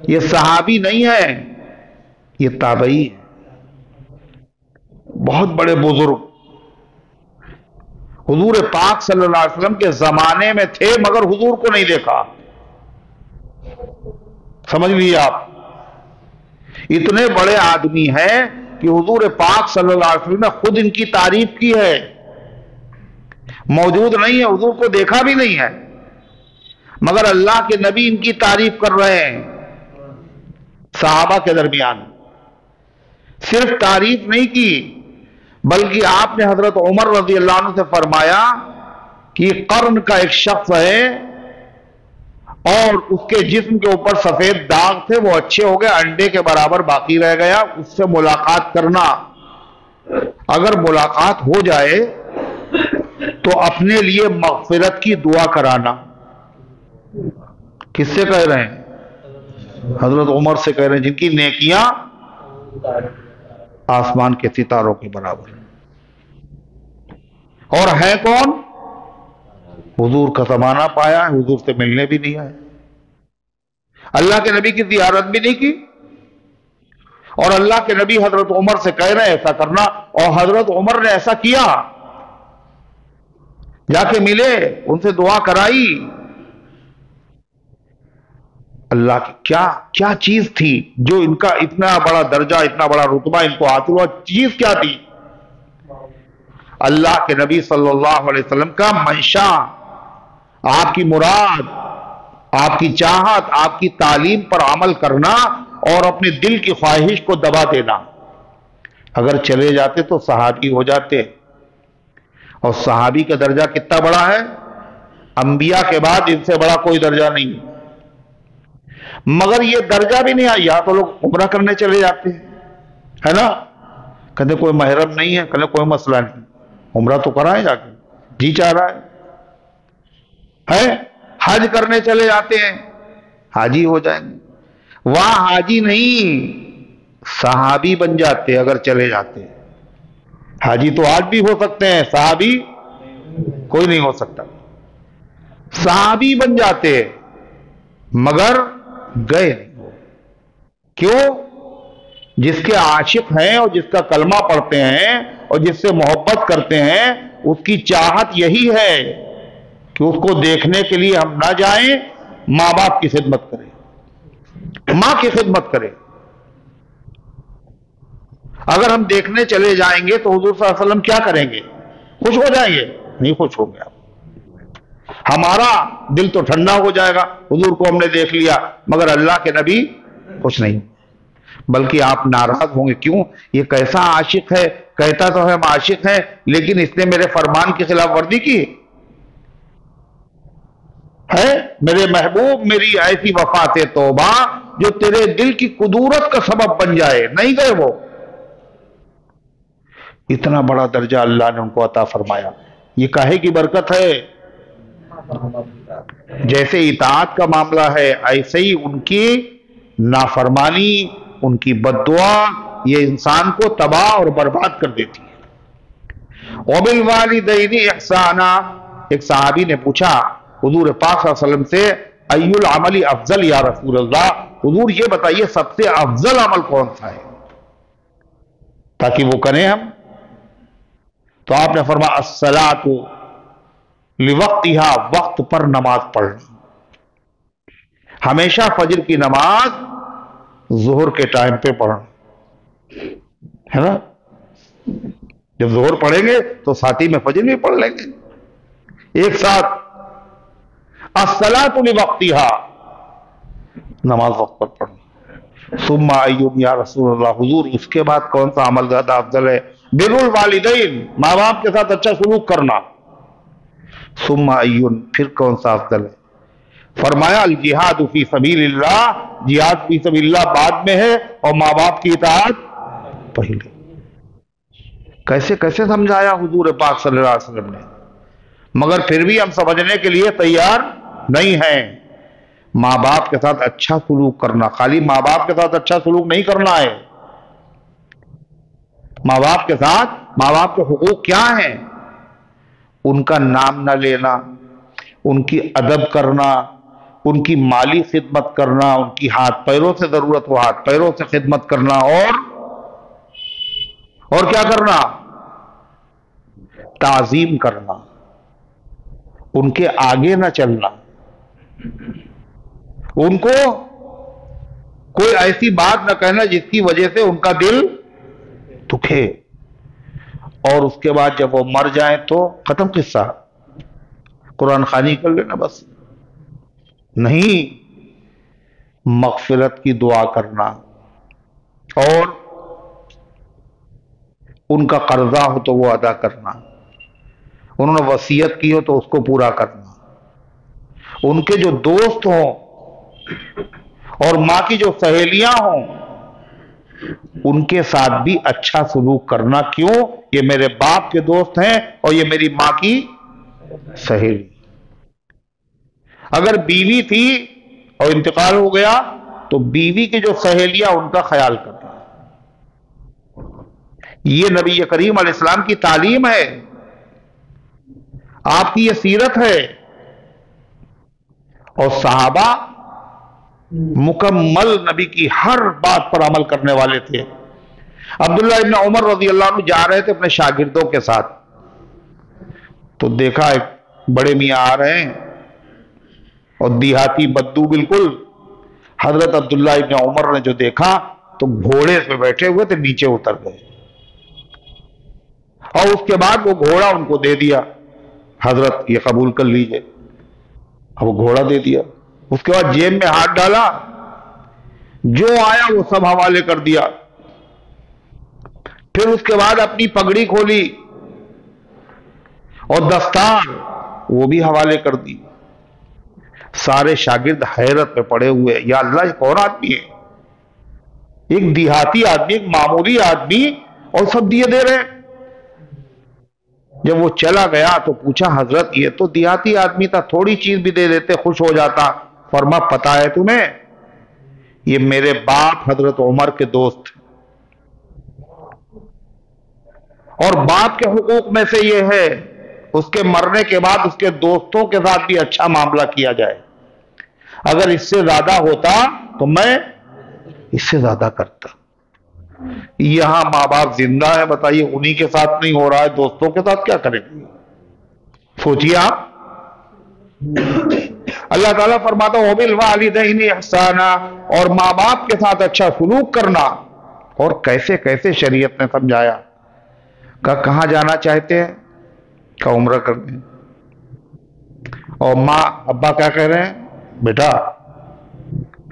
یہ صحابی نہیں ہے، یہ تابعی ہے، بہت بڑے بزرگ، حضور پاک صلی اللہ علیہ وسلم کے زمانے میں تھے مگر حضور کو نہیں دیکھا۔ سمجھ لیجیے آپ، اتنے بڑے آدمی ہیں کہ حضور پاک صلی اللہ علیہ وسلم نے خود ان کی تعریف کی ہے، موجود نہیں ہے، حضور کو دیکھا بھی نہیں ہے، مگر اللہ کے نبی ان کی تعریف کر رہے ہیں صحابہ کے درمیان۔ صرف تعریف نہیں کی بلکہ آپ نے حضرت عمر رضی اللہ عنہ سے فرمایا کہ یہ قرن کا ایک شخص ہے اور اس کے جسم کے اوپر سفید داغ تھے، وہ اچھے ہو گئے، انڈے کے برابر باقی رہ گیا، اس سے ملاقات کرنا، اگر ملاقات ہو جائے تو اپنے لیے مغفرت کی دعا کرانا۔ کس سے کہہ رہے ہیں؟ حضرت عمر سے کہہ رہے ہیں، جن کی نیکیاں آسمان کے ستاروں کے برابر ہیں۔ اور ہے کون؟ حضور کا زمانہ پایا ہے، حضور سے ملنے بھی نہیں آئے، اللہ کے نبی کی زیارت بھی نہیں کی، اور اللہ کے نبی حضرت عمر سے کہہ رہے ہیں ایسا کرنا، اور حضرت عمر نے ایسا کیا، جا کے ملے، ان سے دعا کرائی۔ اللہ کی کیا چیز تھی جو ان کا اتنا بڑا درجہ، اتنا بڑا رتبہ ان کو حاصل ہوا؟ چیز کیا تھی؟ اللہ کے نبی صلی اللہ علیہ وسلم کا منشا، آپ کی مراد، آپ کی چاہت، آپ کی تعلیم پر عمل کرنا اور اپنے دل کی خواہش کو دبا دینا۔ اگر چلے جاتے تو صحابی ہو جاتے، اور صحابی کا درجہ کتنا بڑا ہے؟ انبیاء کے بعد ان سے بڑا کوئی درجہ نہیں، مگر یہ درجہ بھی نہیں آیا تو لوگ عمرہ کرنے چلے جاتے ہیں، ہے نا؟ کہتے کوئی محرم نہیں ہے، کہتے کوئی مسئلہ نہیں، عمرہ تو کرائیں جا کے، جی چاہ رہا ہے۔ حج کرنے چلے جاتے ہیں، حاجی ہو جائیں گے، وہاں حاجی نہیں صحابی بن جاتے اگر چلے جاتے۔ حاجی تو آج بھی ہو سکتے ہیں، صحابی کوئی نہیں ہو سکتا۔ صحابی بن جاتے مگر گئے نہیں۔ کیوں؟ جس کے عاشق ہیں اور جس کا کلمہ پڑھتے ہیں اور جس سے محبت کرتے ہیں، اس کی چاہت یہی ہے کہ اس کو دیکھنے کے لیے ہم نہ جائیں، ماں باپ کی خدمت کریں، ماں کی خدمت کریں۔ اگر ہم دیکھنے چلے جائیں گے تو حضور صلی اللہ علیہ وسلم کیا کریں گے؟ خوش ہو جائیں گے؟ نہیں خوش ہو گیا، ہمارا دل تو ٹھنڈا ہو جائے گا، حضور کو ہم نے دیکھ لیا، مگر اللہ کے نبی خوش نہیں، بلکہ آپ ناراض ہوں گے۔ کیوں؟ یہ کیسا عاشق ہے، کہتا تو ہے ہم عاشق ہیں، لیکن اس نے میرے فرمان کی خلاف ورزی کی ہے۔ میرے محبوب میری ایسی وفا سے توبہ جو تیرے دل کی قدورت کا سبب بن جائے، نہیں گئے وہ۔ اتنا بڑا درجہ اللہ نے ان کو عطا فرمایا، یہ کاہے کی برکت ہے؟ جیسے اطاعت کا معاملہ ہے، ایسے ہی ان کی نافرمانی، ان کی بددعا، یہ انسان کو تباہ اور برباد کر دیتی ہے۔ وَبِالْوَالِدَيْنِ إِحْسَانًا، ایک صحابی نے پوچھا حضور پاک صلی اللہ علیہ وسلم سے، اَيُّ الْعَمَلِ افضل یا رسول اللہ، حضور یہ بتائیے سب سے افضل عمل کون سا ہے تاکہ وہ کریں ہم؟ تو آپ نے فرمایا الصلاۃ لوقتها، وقت پر نماز پڑھنا، ہمیشہ فجر کی نماز ظہر کے ٹائم پہ پڑھنا، ہے نا؟ جب ظہر پڑھیں گے تو ساتھی میں فجر بھی پڑھ لیں گے ایک ساتھ۔ الصلاۃ لوقتها، نماز وقت پر پڑھنا۔ ثم ایون یا رسول اللہ، حضور اس کے بعد کون سا عمل زیادہ افضل ہے؟ بر الوالدین، ماں باپ کے ساتھ اچھا سلوک کرنا۔ ثم ایون، پھر کون سا افضل ہے؟ فرمایا الجہاد فی سبیل اللہ، جہاد فی سبیل اللہ بعد میں ہے اور ماں باپ کی اطاعت پہلے۔ کیسے کیسے سمجھایا حضور پاک صلی اللہ علیہ وسلم نے، مگر پھر بھی ہم سمجھنے کے لیے تیار نہیں ہیں۔ ماں باپ کے ساتھ اچھا سلوک کرنا، خالی ماں باپ کے ساتھ اچھا سلوک نہیں کرنا ہے، ماں باپ کے ساتھ ماں باپ کے حقوق کیا ہیں؟ ان کا نام نہ لینا، ان کی ادب کرنا، ان کی مالی خدمت کرنا، ان کی ہاتھ پیروں سے ضرورت ہو ہاتھ پیروں سے خدمت کرنا، اور کیا کرنا؟ تعظیم کرنا، ان کے آگے نہ چلنا، ان کو کوئی ایسی بات نہ کہنا جس کی وجہ سے ان کا دل دکھے، اور اس کے بعد جب وہ مر جائیں تو ختم قصہ، قرآن خوانی کر لینا بس۔ نہیں، مغفرت کی دعا کرنا، اور ان کا قرضہ ہو تو وہ ادا کرنا، انہوں نے وصیت کی ہو تو اس کو پورا کرنا، ان کے جو دوست ہوں اور ماں کی جو سہیلیاں ہوں ان کے ساتھ بھی اچھا سلوک کرنا۔ کیوں؟ یہ میرے باپ کے دوست ہیں اور یہ میری ماں کی سہیلی۔ اگر بیوی تھی اور انتقال ہو گیا تو بیوی کی جو سہیلیاں ان کا خیال کرنا، یہ نبی کریم علیہ السلام کی تعلیم ہے، آپ کی یہ سیرت ہے. اور صحابہ مکمل نبی کی ہر بات پر عمل کرنے والے تھے. عبداللہ ابن عمر رضی اللہ عنہ جا رہے تھے اپنے شاگردوں کے ساتھ، تو دیکھا ایک بڑے میاں آ رہے ہیں اور دیہاتی بدو بالکل. حضرت عبداللہ ابن عمر نے جو دیکھا تو گھوڑے پہ بیٹھے ہوئے تھے نیچے اتر گئے، اور اس کے بعد وہ گھوڑا ان کو دے دیا، حضرت یہ قبول کر لیجئے. اب وہ گھوڑا دے دیا، اس کے بعد جیب میں ہاتھ ڈالا، جو آیا وہ سب حوالے کر دیا. پھر اس کے بعد اپنی پگڑی کھولی اور دستار وہ بھی حوالے کر دی. سارے شاگرد حیرت میں پڑے ہوئے، یا اللہ یہ کون آدمی ہے؟ ایک دیہاتی آدمی، ایک معمولی آدمی، اور سب دیے دے رہے. جب وہ چلا گیا تو پوچھا حضرت یہ تو دیہاتی آدمی تھا، تھوڑی چیز بھی دے دیتے خوش ہو جاتا. فرما پتا ہے تمہیں یہ میرے باپ حضرت عمر کے دوست تھے، اور باپ کے حقوق میں سے یہ ہے اس کے مرنے کے بعد اس کے دوستوں کے ساتھ بھی اچھا معاملہ کیا جائے. اگر اس سے زیادہ ہوتا تو میں اس سے زیادہ کرتا. یہاں ماں باپ زندہ ہے، بتائیے انہی کے ساتھ نہیں ہو رہا ہے، دوستوں کے ساتھ کیا کریں گے؟ سوچیے آپ. اللہ تعالیٰ فرماتا ہے وَبِالْوَالِدَيْنِ إِحْسَانًا، اور ماں باپ کے ساتھ اچھا سلوک کرنا. اور کیسے کیسے شریعت نے سمجھایا. کہاں جانا چاہتے ہیں؟ کہ عمرہ کرنے. اور ماں ابا کیا کہہ رہے ہیں؟ بیٹا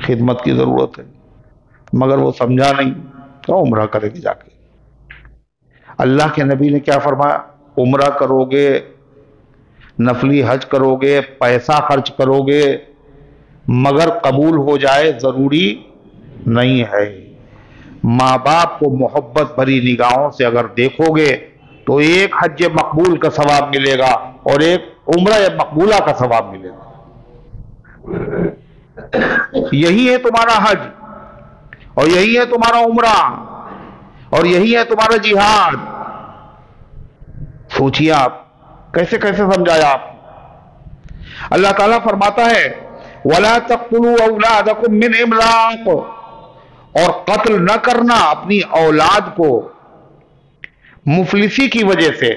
خدمت کی ضرورت ہے، مگر وہ سمجھا نہیں تو عمرہ کرے گی جا کے. اللہ کے نبی نے کیا فرمایا؟ عمرہ کرو گے، نفلی حج کرو گے، پیسہ خرچ کرو گے، مگر قبول ہو جائے ضروری نہیں ہے. ماں باپ کو محبت بھری نگاہوں سے اگر دیکھو گے تو ایک حج مقبول کا ثواب ملے گا اور ایک عمرہ مقبولہ کا ثواب ملے گا. یہی ہے تمہارا حج، اور یہی ہے تمہارا عمرہ، اور یہی ہے تمہارا جہاد. سوچیے آپ کیسے کیسے سمجھایا آپ. اللہ تعالیٰ فرماتا ہے وَلَا تَقْتُلُوا أَوْلَادَكُمْ مِنْ إِمْلَاقٍ، اور قتل نہ کرنا اپنی اولاد کو مفلسی کی وجہ سے.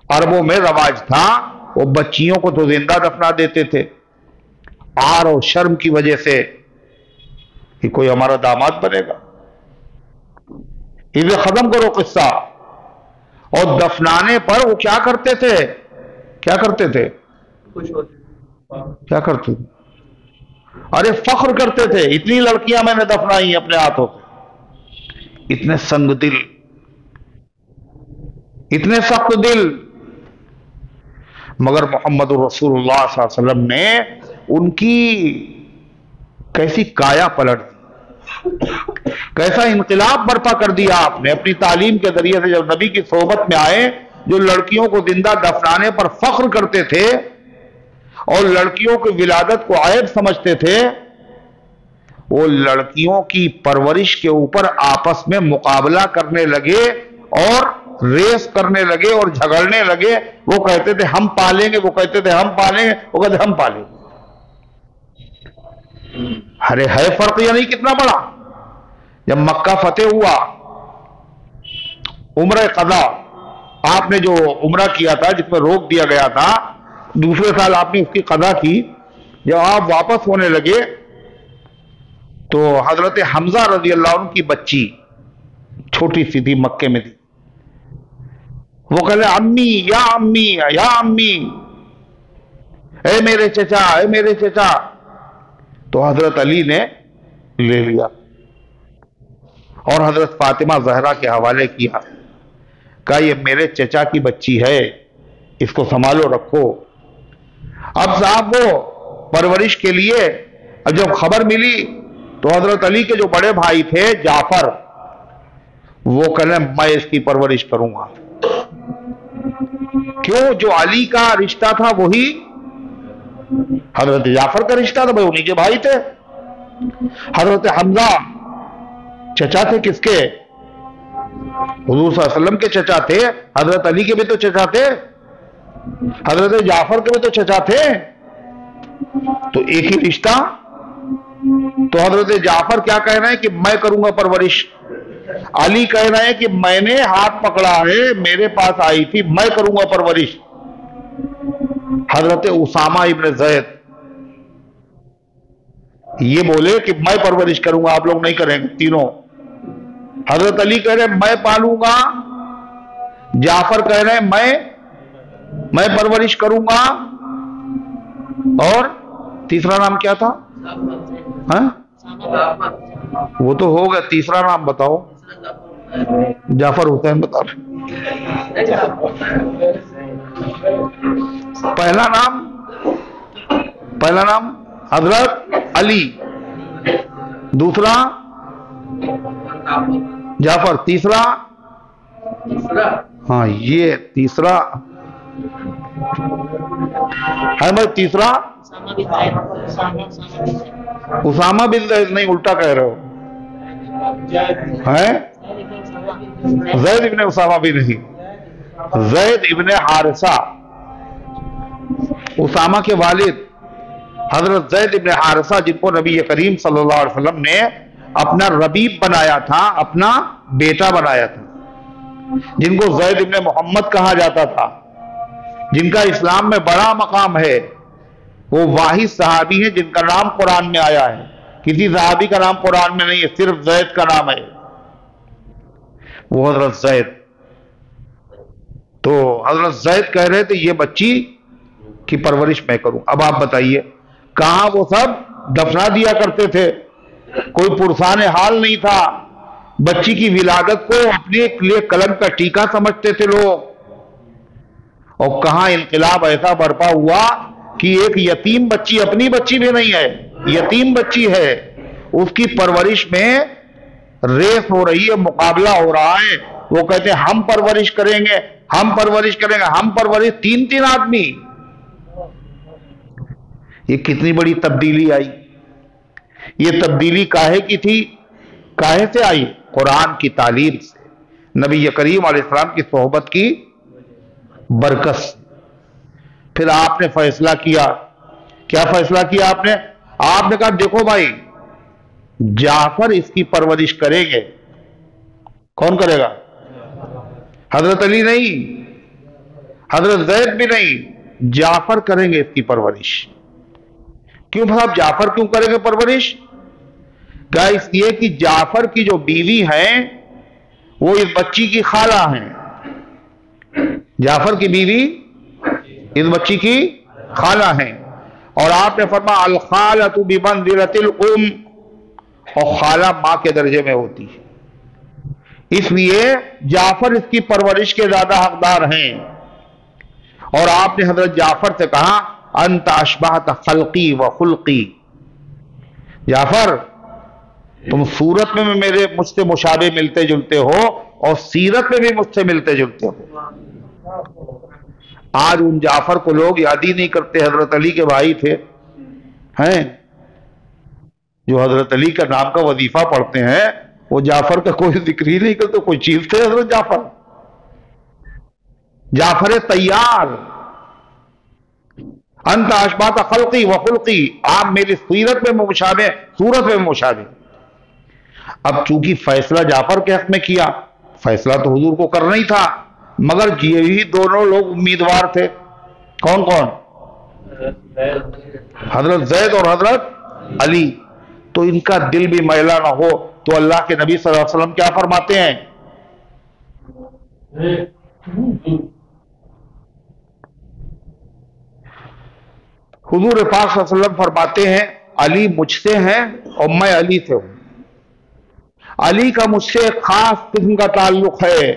عربوں میں رواج تھا وہ بچیوں کو تو زندہ دفنا دیتے تھے، عار اور شرم کی وجہ سے کہ کوئی ہمارا داماد بنے گا. اسے ختم کرو قصہ. اور دفنانے پر وہ کیا کرتے تھے؟ کیا کرتے تھے؟ کیا کرتے تھے؟ ارے فخر کرتے تھے، اتنی لڑکیاں میں نے دفنائی اپنے ہاتھوں سے. اتنے سنگ دل، اتنے سخت دل. مگر محمد رسول اللہ صلی اللہ علیہ وسلم نے ان کی کیسی کایا پلٹ دی، کیسا انقلاب برپا کر دیا آپ نے اپنی تعلیم کے ذریعے سے. جب نبی کی صحبت میں آئے، جو لڑکیوں کو زندہ دفنانے پر فخر کرتے تھے اور لڑکیوں کی ولادت کو عیب سمجھتے تھے، وہ لڑکیوں کی پرورش کے اوپر آپس میں مقابلہ کرنے لگے اور ریس کرنے لگے اور جھگڑنے لگے. وہ کہتے تھے ہم پالیں گے، وہ کہتے تھے ہم پالیں گے، وہ کہتے ہم پالیں گے. ارے ہے فرق یا نہیں کتنا بڑا. جب مکہ فتح ہوا، عمرہ قضا آپ نے جو عمرہ کیا تھا جس میں روک دیا گیا تھا، دوسرے سال آپ نے اس کی قضا کی. جب آپ واپس ہونے لگے تو حضرت حمزہ رضی اللہ عنہ کی بچی چھوٹی سی تھی، مکے میں تھی. وہ کہے امی یا امی یا امی، اے میرے چچا اے میرے چچا. تو حضرت علی نے لے لیا اور حضرت فاطمہ زہرا کے حوالے کیا. کہا یہ میرے چچا کی بچی ہے، اس کو سنبھالو رکھو. اب صاحب وہ پرورش کے لیے جب خبر ملی تو حضرت علی کے جو بڑے بھائی تھے جعفر، وہ کہنے میں اس کی پرورش کروں گا. کیوں؟ جو علی کا رشتہ تھا وہی حضرت جعفر کا رشتہ تھا، بھائی انہی کے بھائی تھے. حضرت حمزہ چچا تھے کس کے؟ حضور صلی اللہ علیہ وسلم کے چچا تھے، حضرت علی کے بھی تو چچا تھے، حضرت جعفر کے بھی تو چچا تھے، تو ایک ہی رشتہ۔ تو حضرت جعفر کیا کہہ رہے ہیں کہ میں کروں گا پرورش، علی کہہ رہے ہیں کہ میں نے ہاتھ پکڑا ہے، میرے پاس آئی تھی، میں کروں گا پرورش۔ حضرت اسامہ ابن زید یہ بولے کہ میں پرورش کروں گا، آپ لوگ نہیں کریں گے تینوں۔ حضرت علی کہہ رہے ہیں میں پالوں گا، جعفر کہہ رہے ہیں میں پرورش کروں گا، اور تیسرا نام کیا تھا؟ ہاں وہ تو ہو گیا، تیسرا نام بتاؤ۔ جعفر حسین بتا رہے۔ پہلا نام حضرت علی، دوسرا جعفر، تیسرا ہاں یہ تیسرا ہے، میں تیسرا اسامہ بن زید، نہیں الٹا کہہ رہے ہو، ہیں زید ابن اسامہ بھی نہیں، زید ابن حارثہ، اسامہ کے والد حضرت زید ابن حارثہ، جن کو نبی کریم صلی اللہ علیہ وسلم نے اپنا ربیب بنایا تھا، اپنا بیٹا بنایا تھا، جن کو زید ابن محمد کہا جاتا تھا، جن کا اسلام میں بڑا مقام ہے۔ وہ واحد صحابی ہیں جن کا نام قرآن میں آیا ہے، کسی صحابی کا نام قرآن میں نہیں ہے، صرف زید کا نام ہے، وہ حضرت زید۔ تو حضرت زید کہہ رہے تھے یہ بچی کی پرورش میں کروں۔ اب آپ بتائیے کہاں وہ سب دفنا دیا کرتے تھے، کوئی پرسان حال نہیں تھا، بچی کی ولادت کو اپنے لیے قلم کا ٹیکا سمجھتے تھے لوگ، اور کہاں انقلاب ایسا برپا ہوا کہ ایک یتیم بچی، اپنی بچی بھی نہیں ہے، یتیم بچی ہے، اس کی پرورش میں ریس ہو رہی ہے، مقابلہ ہو رہا ہے، وہ کہتے ہیں ہم پرورش کریں گے، ہم پرورش کریں گے، ہم پرورش، تین آدمی۔ یہ کتنی بڑی تبدیلی آئی، یہ تبدیلی کاہے کی تھی، کاہے سے آئی؟ قرآن کی تعلیم سے، نبی کریم علیہ السلام کی صحبت کی برکت سے۔ پھر آپ نے فیصلہ کیا، کیا فیصلہ کیا آپ نے کہا دیکھو بھائی جعفر اس کی پرورش کریں گے، کون کرے گا؟ حضرت علی نہیں، حضرت زید بھی نہیں، جعفر کریں گے اس کی پرورش۔ کیوں صاحب جعفر کیوں کریں گے پرورش؟ کیا اس لیے کہ جعفر کی جو بیوی ہیں وہ اس بچی کی خالہ ہیں، جعفر کی بیوی اس بچی کی خالہ ہیں، اور آپ نے فرمایا الخالۃ بمنزلۃ الام، اور خالہ ماں کے درجے میں ہوتی ہے، اس لیے جعفر اس کی پرورش کے زیادہ حقدار ہیں۔ اور آپ نے حضرت جعفر سے کہا انت اشبہت خلقی و خلقی، جعفر تم صورت میں مجھ سے مشابہ ملتے جلتے ہو، اور سیرت میں بھی مجھ سے ملتے جلتے ہو۔ آج ان جعفر کو لوگ یاد ہی نہیں کرتے، حضرت علی کے بھائی تھے، ہیں جو حضرت علی کا نام کا وظیفہ پڑھتے ہیں، وہ جعفر کا کوئی ذکر ہی نہیں کرتے، کوئی چیز تھے حضرت جعفر طیار، انت اشبہت خلقی و خلقی، آپ میری سیرت میں مشابہ، صورت میں مشابہ۔ اب چونکہ فیصلہ جعفر کے حق میں کیا، فیصلہ تو حضور کو کرنا ہی تھا، مگر یہی دونوں لوگ امیدوار تھے، کون کون؟ حضرت زید اور حضرت علی، تو ان کا دل بھی میلا نہ ہو، تو اللہ کے نبی صلی اللہ علیہ وسلم کیا فرماتے ہیں؟ حضور پاک صلی اللہ علیہ وسلم فرماتے ہیں علی مجھ سے ہیں اور میں علی سے ہوں، علی کا مجھ سے ایک خاص قسم کا تعلق ہے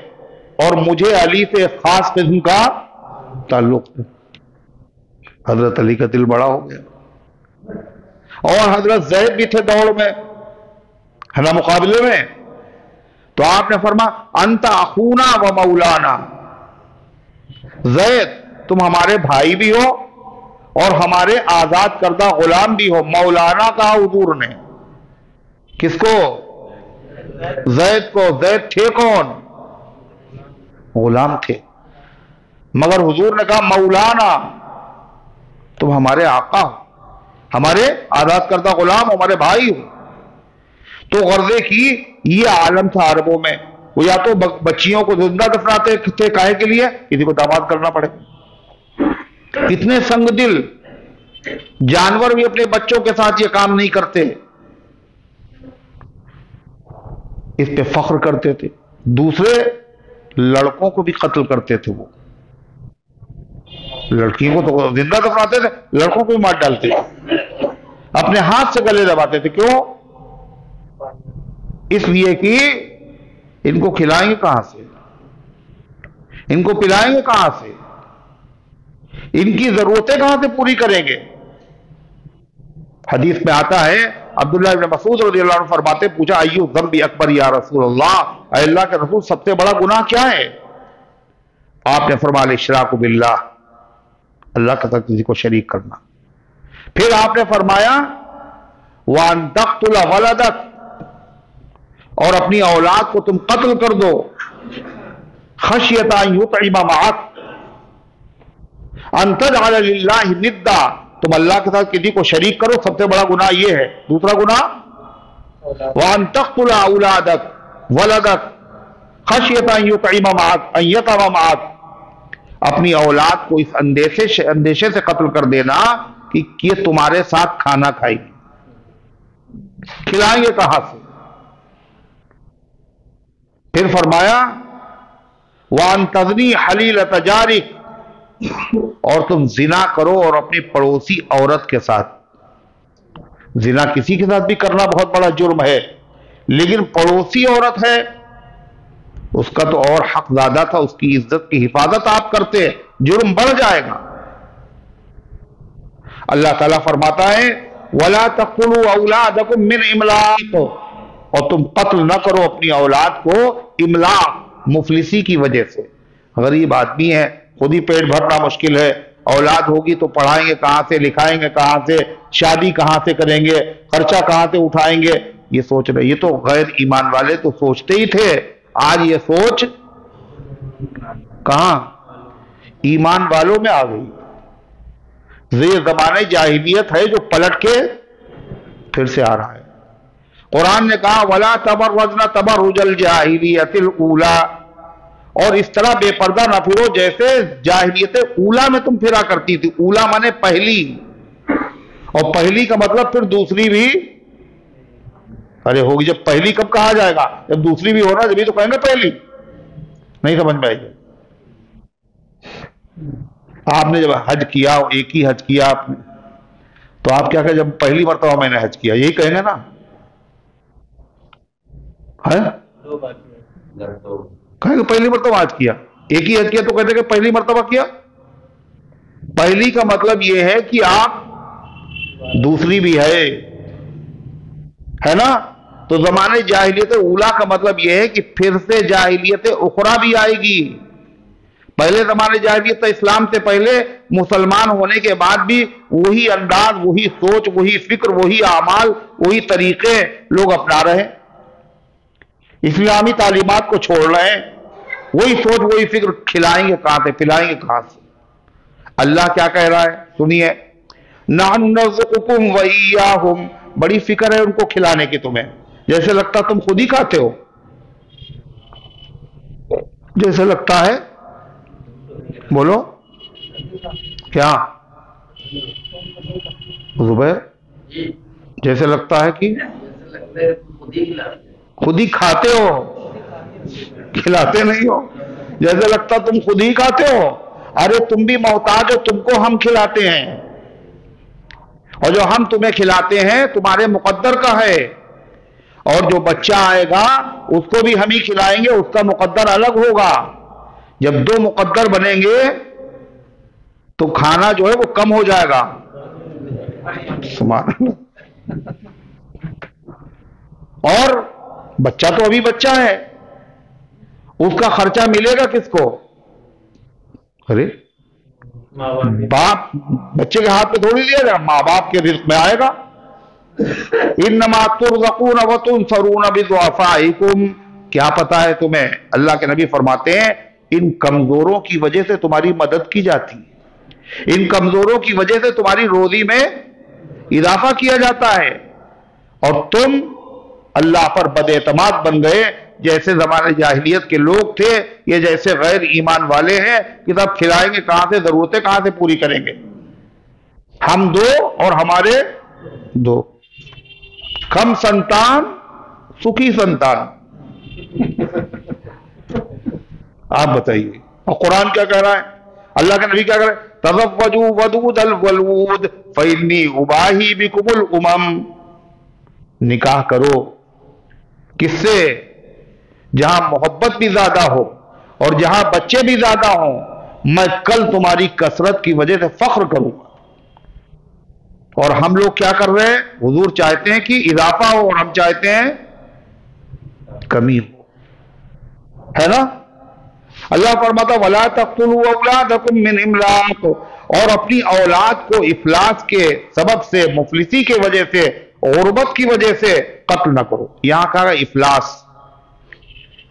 اور مجھے علی سے ایک خاص قسم کا تعلق ہے۔ حضرت علی کا دل بڑا ہو گیا، اور حضرت زید بھی تھے دوڑ میں، ہے نا، مقابلے میں، تو آپ نے فرمایا انت اخونا و مولانا، زید تم ہمارے بھائی بھی ہو اور ہمارے آزاد کردہ غلام بھی ہو۔ مولانا کہا حضور نے، کس کو؟ زید کو۔ زید تھے کون؟ غلام تھے، مگر حضور نے کہا مولانا، تم ہمارے آقا ہو، ہمارے آزاد کردہ غلام، ہمارے بھائی ہو۔ تو غرضے کی یہ عالم تھا عربوں میں، وہ یا تو بچیوں کو زندہ دفناتے تھے، کاہے کے لیے؟ کسی کو داماد کرنا پڑے۔ اتنے سنگ دل، جانور بھی اپنے بچوں کے ساتھ یہ کام نہیں کرتے، اس پہ فخر کرتے تھے۔ دوسرے لڑکوں کو بھی قتل کرتے تھے، وہ لڑکیوں کو تو زندہ دفناتے تھے، لڑکوں کو بھی مار ڈالتے تھے، اپنے ہاتھ سے گلے دباتے تھے۔ کیوں؟ اس لیے کہ ان کو کھلائیں گے کہاں سے، ان کو پلائیں گے کہاں سے، ان کی ضرورتیں کہاں سے پوری کریں گے؟ حدیث میں آتا ہے، عبداللہ ابن مسعود رضی اللہ عنہ فرماتے، پوچھا ایو الذنب اکبر یا رسول اللہ، اے اللہ کے رسول سب سے بڑا گناہ کیا ہے؟ آپ نے فرمایا الاشراک باللہ، اللہ کے ساتھ کسی کو شریک کرنا۔ پھر آپ نے فرمایا وان تقتل ولدک، اور اپنی اولاد کو تم قتل کر دو، خشیۃ ان یطعم معک، ان تجعل للہ ندا، تم اللہ کے ساتھ کسی کو شریک کرو، سب سے بڑا گناہ یہ ہے۔ دوسرا گناہ وان تقتل اولادک ولدک خشیۃ ان یطعم معک، ان یطعم معک، اپنی اولاد کو اس اندیشے سے قتل کر دینا کہ یہ تمہارے ساتھ کھانا کھائے گی، کھلائیں گے کہاں سے؟ پھر فرمایا وان تزنی حلیلۃ جارک، اور تم زنا کرو اور اپنی پڑوسی عورت کے ساتھ۔ زنا کسی کے ساتھ بھی کرنا بہت بڑا جرم ہے، لیکن پڑوسی عورت ہے اس کا تو اور حق زیادہ تھا، اس کی عزت کی حفاظت آپ کرتے، جرم بڑھ جائے گا۔ اللہ تعالیٰ فرماتا ہے وَلَا تَقْتُلُوا أَوْلَادَكُم مِّنْ إِمْلَاقٍ، اور تم قتل نہ کرو اپنی اولاد کو املاق، مفلسی کی وجہ سے۔ غریب آدمی ہے، خود ہی پیٹ بھرنا مشکل ہے، اولاد ہوگی تو پڑھائیں گے کہاں سے، لکھائیں گے کہاں سے، شادی کہاں سے کریں گے، خرچہ کہاں سے اٹھائیں گے، یہ سوچ رہے۔ یہ تو غیر ایمان والے تو سوچتے ہی تھے، آج یہ سوچ کہاں ایمان والوں میں آ گئی۔ یہ زمانے جاہلیت ہے جو پلٹ کے پھر سے آ رہا ہے۔ قرآن نے کہا وَلَا تَبَرَّجْنَ تَبَرُّجَ الْجَاهِلِيَّةِ الْأُولَىٰ، اور اس طرح بے پردہ نہ پھرو جیسے جاہلیت اولا میں تم پھرا کرتی تھی۔ اولا مانے پہلی، اور پہلی کا مطلب پھر دوسری بھی ارے ہوگی۔ جب پہلی کب کہا جائے گا؟ جب دوسری بھی ہونا، جبھی تو کہیں گے پہلی۔ نہیں سمجھ میں آئی گا؟ آپ نے جب حج کیا، ایک ہی حج کیا آپ نے، تو آپ کیا کہیں جب پہلی مرتبہ میں نے حج کیا، یہی کہیں گے نا؟ کہیں گے پہلی مرتبہ حج کیا، ایک ہی حج کیا تو کہتے کہ پہلی مرتبہ کیا۔ پہلی کا مطلب یہ ہے کہ آپ دوسری بھی ہے نا؟ تو زمانے جاہلیت اولا کا مطلب یہ ہے کہ پھر سے جاہلیت اخرى بھی آئے گی۔ پہلے زمانے جاہلیت اسلام سے پہلے، مسلمان ہونے کے بعد بھی وہی انداز، وہی سوچ، وہی فکر، وہی اعمال، وہی طریقے لوگ اپنا رہے ہیں۔ اسلامی تعلیمات کو چھوڑ رہے ہیں، وہی سوچ وہی فکر، کھلائیں گے کہاں سے، پلائیں گے کہاں سے؟ اللہ کیا کہہ رہا ہے سنیے، نحن نرزقکم وإیاہم، بڑی فکر ہے ان کو کھلانے کی تمہیں، جیسے لگتا تم خود ہی کھاتے ہو، جیسے لگتا ہے، بولو کیا زبیر؟ جیسے لگتا ہے کہ خود ہی کھاتے ہو، کھلاتے نہیں ہو، جیسے لگتا تم خود ہی کھاتے ہو۔ ارے تم بھی محتاج ہو، تم کو ہم کھلاتے ہیں، اور جو ہم تمہیں کھلاتے ہیں تمہارے مقدر کا ہے، اور جو بچہ آئے گا اس کو بھی ہم ہی کھلائیں گے، اس کا مقدر الگ ہوگا۔ جب دو مقدر بنیں گے تو کھانا جو ہے وہ کم ہو جائے گا۔ سبحان اللہ۔ اور بچہ تو ابھی بچہ ہے، اس کا خرچہ ملے گا کس کو؟ ارے باپ، بچے کے ہاتھ پہ تھوڑی دیا جائے، ماں باپ کے رزق میں آئے گا۔ انما ترزقون وتنصرون بضعفائکم، کیا پتا ہے تمہیں؟ اللہ کے نبی فرماتے ہیں ان کمزوروں کی وجہ سے تمہاری مدد کی جاتی ہے، ان کمزوروں کی وجہ سے تمہاری روزی میں اضافہ کیا جاتا ہے، اور تم اللہ پر بد اعتماد بن گئے، جیسے زمانے جاہلیت کے لوگ تھے، یہ جیسے غیر ایمان والے ہیں کہ سب کھلائیں گے کہاں سے، ضرورتیں کہاں سے پوری کریں گے، ہم دو اور ہمارے دو، کم سنتان سکھی سنتان۔ آپ بتائیے، اور قرآن کیا کہہ رہا ہے، اللہ کے نبی کیا کہہ رہا ہے، تزوجوا ودود الولود فإنی اباہی بکم الامم، نکاح کرو کس سے، جہاں محبت بھی زیادہ ہو اور جہاں بچے بھی زیادہ ہوں، میں کل تمہاری کثرت کی وجہ سے فخر کروں گا۔ اور ہم لوگ کیا کر رہے ہیں، حضور چاہتے ہیں کہ اضافہ ہو اور ہم چاہتے ہیں کمی ہو، ہے نا؟ اللہ فرماتا وَلَا تَقْتُلُوا أَوْلَادَكُم مِّنْ إِمْلَاقٍ، اور اپنی اولاد کو افلاس کے سبب سے، مفلسی کی وجہ سے، غربت کی وجہ سے قتل نہ کرو۔ یہاں کہا گیا افلاس،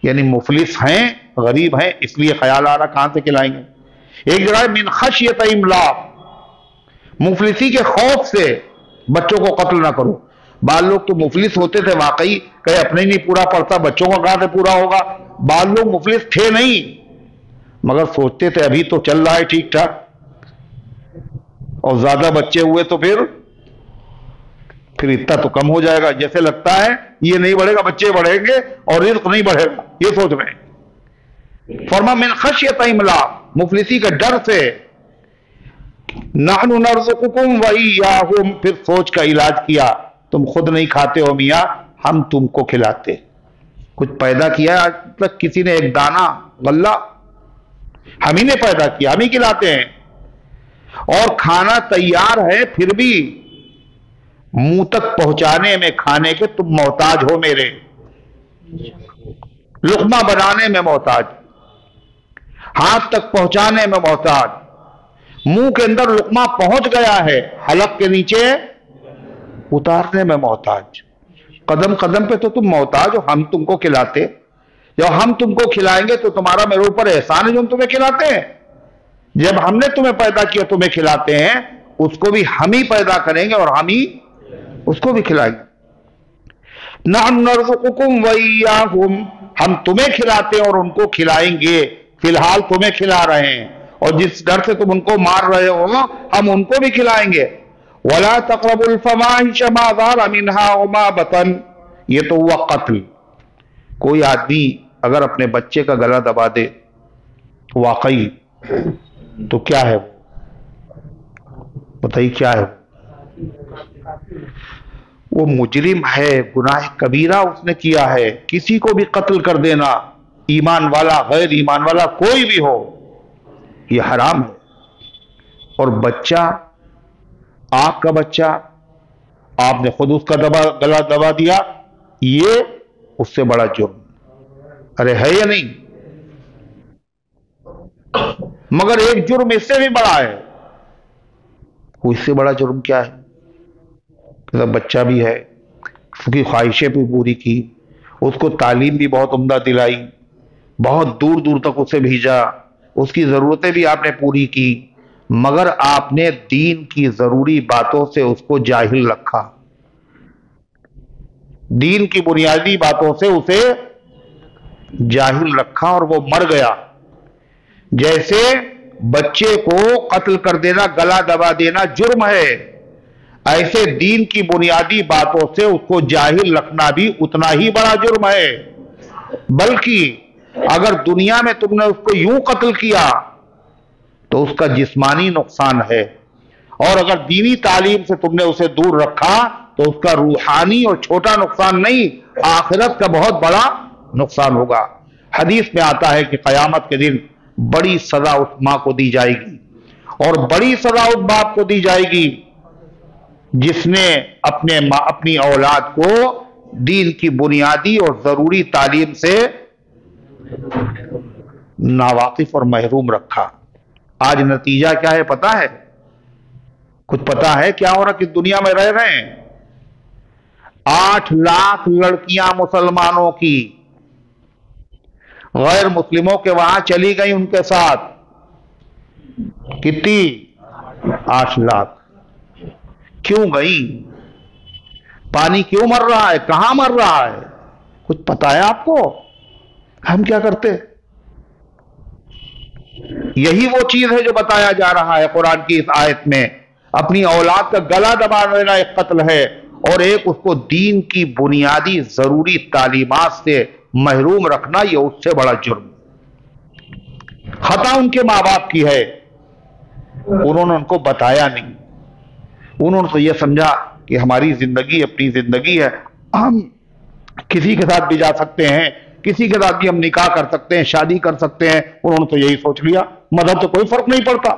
یعنی مفلس ہیں، غریب ہیں، اس لیے خیال آ رہا کہاں سے کھلائیں گے۔ ایک جگہ من خشیت املاق، مفلسی کے خوف سے بچوں کو قتل نہ کرو۔ بعض لوگ تو مفلس ہوتے تھے واقعی، کہیں اپنے نہیں پورا پڑتا، بچوں کا کہاں سے پورا ہوگا۔ بعض لوگ مفلس تھے نہیں، مگر سوچتے تھے ابھی تو چل رہا ہے ٹھیک ٹھاک، اور زیادہ بچے ہوئے تو پھر اتنا تو کم ہو جائے گا، جیسے لگتا ہے یہ نہیں بڑھے گا، بچے بڑھیں گے اور رزق نہیں بڑھے گا، یہ سوچ رہے ہیں۔ فرما من خشیت املاق، مفلسی کے ڈر سے، نحن نرزقکم وإیاہم، پھر سوچ کا علاج کیا، تم خود نہیں کھاتے ہو میاں، ہم تم کو کھلاتے، کچھ پیدا کیا آج تک کسی نے ایک دانہ غلہ، ہم ہی نے پیدا کیا، ہم ہی کھلاتے ہیں، اور کھانا تیار ہے پھر بھی منہ تک پہنچانے میں کھانے کے تم محتاج ہو میرے، لقمہ بنانے میں محتاج، ہاتھ تک پہنچانے میں محتاج، منہ کے اندر لقمہ پہنچ گیا ہے، حلق کے نیچے اتارنے میں محتاج، قدم قدم پہ تو تم محتاج ہو، ہم تم کو کھلاتے، جب ہم تم کو کھلائیں گے تو تمہارا میرے اوپر احسان ہے جو ہم تمہیں کھلاتے ہیں، جب ہم نے تمہیں پیدا کیا تمہیں کھلاتے ہیں، اس کو بھی ہم ہی پیدا کریں گے اور ہم ہی اس کو بھی کھلائیں گے۔ نحن نرزقکم وإیاہم، ہم تمہیں کھلاتے ہیں اور ان کو کھلائیں گے، فی الحال تمہیں کھلا رہے ہیں، اور جس ڈر سے تم ان کو مار رہے ہو ہم ان کو بھی کھلائیں گے۔ وَلَا تَقْرَبُوا الْفَوَاحِشَ مَا ظَهَرَ مِنْهَا وَمَا بَطَنَ، یہ تو ہوا قتل۔ کوئی آدمی اگر اپنے بچے کا گلا دبا دے واقعی تو کیا ہے بتائیے، کیا ہے وہ مجرم ہے، گناہ کبیرہ اس نے کیا ہے۔ کسی کو بھی قتل کر دینا، ایمان والا غیر ایمان والا کوئی بھی ہو، یہ حرام ہے۔ اور بچہ، آپ کا بچہ، آپ نے خود اس کا گلا دبا دیا، یہ اس سے بڑا جرم، ارے ہے یا نہیں؟ مگر ایک جرم اس سے بھی بڑا ہے، وہ اس سے بڑا جرم کیا ہے؟ بچہ بھی ہے، اس کی خواہشیں بھی پوری کی، اس کو تعلیم بھی بہت عمدہ دلائی، بہت دور دور تک اسے بھیجا، اس کی ضرورتیں بھی آپ نے پوری کی، مگر آپ نے دین کی ضروری باتوں سے اس کو جاہل رکھا، دین کی بنیادی باتوں سے اسے جاہل رکھا اور وہ مر گیا۔ جیسے بچے کو قتل کر دینا، گلا دبا دینا جرم ہے، ایسے دین کی بنیادی باتوں سے اس کو جاہل رکھنا بھی اتنا ہی بڑا جرم ہے۔ بلکہ اگر دنیا میں تم نے اس کو یوں قتل کیا تو اس کا جسمانی نقصان ہے، اور اگر دینی تعلیم سے تم نے اسے دور رکھا تو اس کا روحانی اور چھوٹا نقصان نہیں، آخرت کا بہت بڑا نقصان ہوگا۔ حدیث میں آتا ہے کہ قیامت کے دن بڑی سزا اس ماں کو دی جائے گی، اور بڑی سزا اس باپ کو دی جائے گی جس نے اپنی اولاد کو دین کی بنیادی اور ضروری تعلیم سے ناواقف اور محروم رکھا۔ آج نتیجہ کیا ہے پتا ہے؟ کچھ پتا ہے کیا ہو رہا کس دنیا میں رہ رہے ہیں؟ 8 لاکھ لڑکیاں مسلمانوں کی غیر مسلموں کے وہاں چلی گئی ان کے ساتھ. کتنی؟ 8 لاکھ. کیوں گئی؟ پانی کیوں مر رہا ہے؟ کہاں مر رہا ہے؟ کچھ پتا ہے آپ کو؟ ہم کیا کرتے؟ یہی وہ چیز ہے جو بتایا جا رہا ہے قرآن کی اس آیت میں. اپنی اولاد کا گلا دبا لینا ایک قتل ہے، اور ایک اس کو دین کی بنیادی ضروری تعلیمات سے محروم رکھنا، یہ اس سے بڑا جرم. خطا ان کے ماں باپ کی ہے، انہوں نے ان کو بتایا نہیں. انہوں نے تو یہ سمجھا کہ ہماری زندگی اپنی زندگی ہے، ہم کسی کے ساتھ بھی جا سکتے ہیں، کسی کے ساتھ بھی ہم نکاح کر سکتے ہیں، شادی کر سکتے ہیں. انہوں نے تو یہی سوچ لیا. مذہب سے کوئی فرق نہیں پڑتا.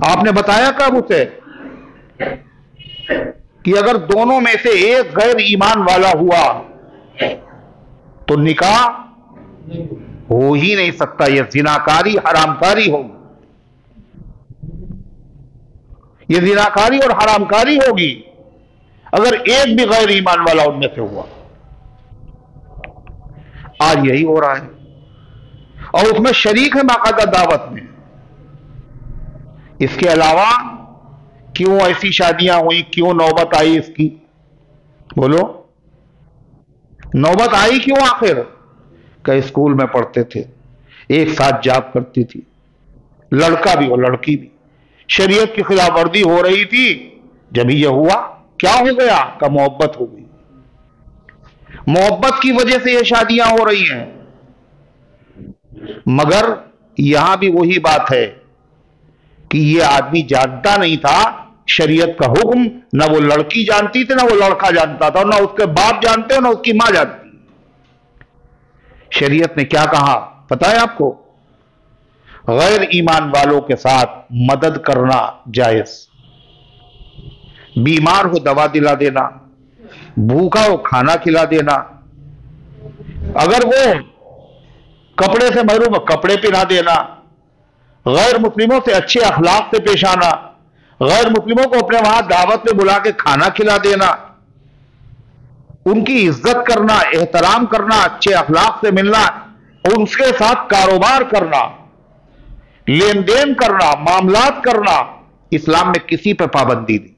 آپ نے بتایا کب اسے کہ اگر دونوں میں سے ایک غیر ایمان والا ہوا تو نکاح ہو ہی نہیں سکتا، یہ زناکاری حرام کاری ہوگی. یہ زناکاری اور حرام کاری ہوگی اگر ایک بھی غیر ایمان والا ان میں سے ہوا. آج یہی ہو رہا ہے، اور اس میں شریک ہے باقاعدہ دعوت میں. اس کے علاوہ کیوں ایسی شادیاں ہوئی؟ کیوں نوبت آئی اس کی؟ بولو، نوبت آئی کیوں آخر؟ کہ اسکول میں پڑھتے تھے، ایک ساتھ جاب کرتی تھی، لڑکا بھی اور لڑکی بھی. شریعت کی خلاف ورزی ہو رہی تھی. جب یہ ہوا کیا ہو گیا؟ کہ محبت ہو گئی. محبت کی وجہ سے یہ شادیاں ہو رہی ہیں. مگر یہاں بھی وہی بات ہے کہ یہ آدمی جانتا نہیں تھا شریعت کا حکم. نہ وہ لڑکی جانتی تھی، نہ وہ لڑکا جانتا تھا، نہ اس کے باپ جانتے، نہ اس کی ماں جانتی. شریعت نے کیا کہا پتہ ہے آپ کو؟ غیر ایمان والوں کے ساتھ مدد کرنا جائز. بیمار ہو دوا دلا دینا، بھوکا ہو کھانا کھلا دینا، اگر وہ کپڑے سے محروم ہو کپڑے پہنا دینا، غیر مسلموں سے اچھے اخلاق سے پیش آنا، غیر مسلموں کو اپنے وہاں دعوت میں بلا کے کھانا کھلا دینا، ان کی عزت کرنا، احترام کرنا، اچھے اخلاق سے ملنا، اور اس کے ساتھ کاروبار کرنا، لین دین کرنا، معاملات کرنا. اسلام میں کسی پہ پابندی نہیں،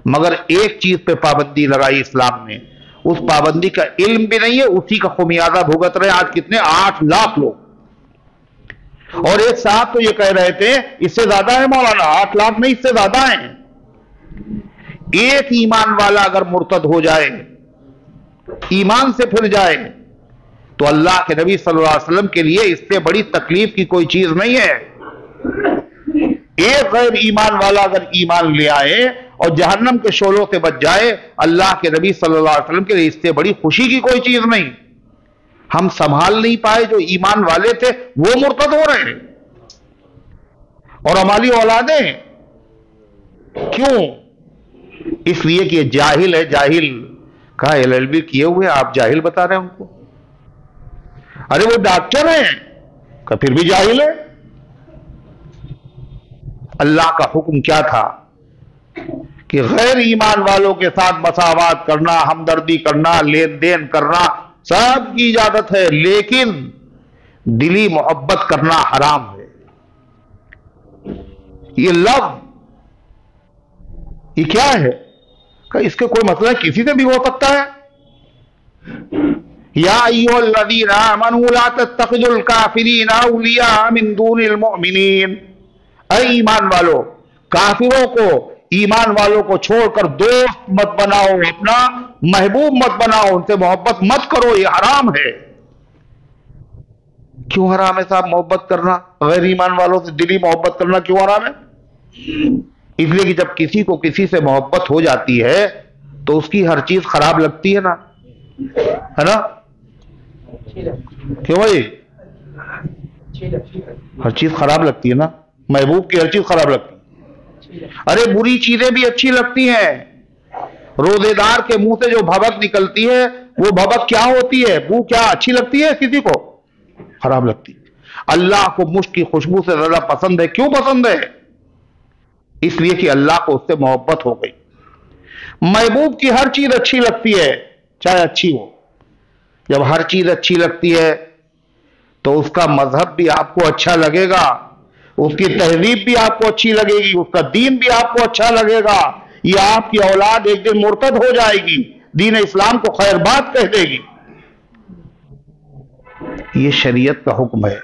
مگر ایک چیز پہ پابندی لگائی اسلام نے. اس پابندی کا علم بھی نہیں ہے، اسی کا خمیازہ بھگت رہے آج کتنے 8 لاکھ لوگ. اور ایک صاحب تو یہ کہہ رہے تھے اس سے زیادہ ہے مولانا، 8 لاکھ نہیں، اس سے زیادہ ہیں. ایک ایمان والا اگر مرتد ہو جائے، ایمان سے پھر جائے، تو اللہ کے نبی صلی اللہ علیہ وسلم کے لیے اس سے بڑی تکلیف کی کوئی چیز نہیں ہے. ایک غیر ایمان والا اگر ایمان لے آئے اور جہنم کے شعلوں سے بچ جائے، اللہ کے نبی صلی اللہ علیہ وسلم کے لیے اس سے بڑی خوشی کی کوئی چیز نہیں. ہم سنبھال نہیں پائے جو ایمان والے تھے وہ مرتد ہو رہے ہیں، اور ہماری اولادیں. کیوں؟ اس لیے کہ یہ جاہل ہے. جاہل کہا LLB کیے ہوئے آپ جاہل بتا رہے ہیں ان کو؟ ارے وہ ڈاکٹر ہیں، کہ پھر بھی جاہل ہے. اللہ کا حکم کیا تھا کہ غیر ایمان والوں کے ساتھ مساوات کرنا، ہمدردی کرنا، لین دین کرنا سب کی اجازت ہے، لیکن دلی محبت کرنا حرام ہے. یہ لفظ یہ کیا ہے؟ کہ اس کے کوئی مسئلہ کسی سے بھی ہو سکتا ہے. یا ایھا الذین آمنوا لا تتخذوا الکافرین اولیاء من دون المؤمنین. اے ایمان والو، کافروں کو، ایمان والوں کو چھوڑ کر دوست مت بناؤ، اپنا محبوب مت بناؤ، ان سے محبت مت کرو، یہ حرام ہے. کیوں حرام ہے صاحب محبت کرنا؟ غیر ایمان والوں سے دلی محبت کرنا کیوں حرام ہے؟ اس لیے کہ جب کسی کو کسی سے محبت ہو جاتی ہے تو اس کی ہر چیز خراب لگتی ہے نا، ہے نا؟ کیوں بھائی؟ ہر چیز خراب لگتی ہے نا، محبوب کی ہر چیز خراب لگتی ہے. ارے بری چیزیں بھی اچھی لگتی ہیں. روزے دار کے منہ سے جو بھبک نکلتی ہے وہ بھبک کیا ہوتی ہے؟ بو کیا اچھی لگتی ہے کسی کو؟ خراب لگتی. اللہ کو مشک کی خوشبو سے زیادہ پسند ہے. کیوں پسند ہے؟ اس لیے کہ اللہ کو اس سے محبت ہو گئی. محبوب کی ہر چیز اچھی لگتی ہے، چاہے اچھی ہو، جب ہر چیز اچھی لگتی ہے تو اس کا مذہب بھی آپ کو اچھا لگے گا، اس کی تہذیب بھی آپ کو اچھی لگے گی، اس کا دین بھی آپ کو اچھا لگے گا۔ یہ آپ کی اولاد ایک دن مرتد ہو جائے گی، دین اسلام کو خیر بات کہہ دے گی۔ یہ شریعت کا حکم ہے۔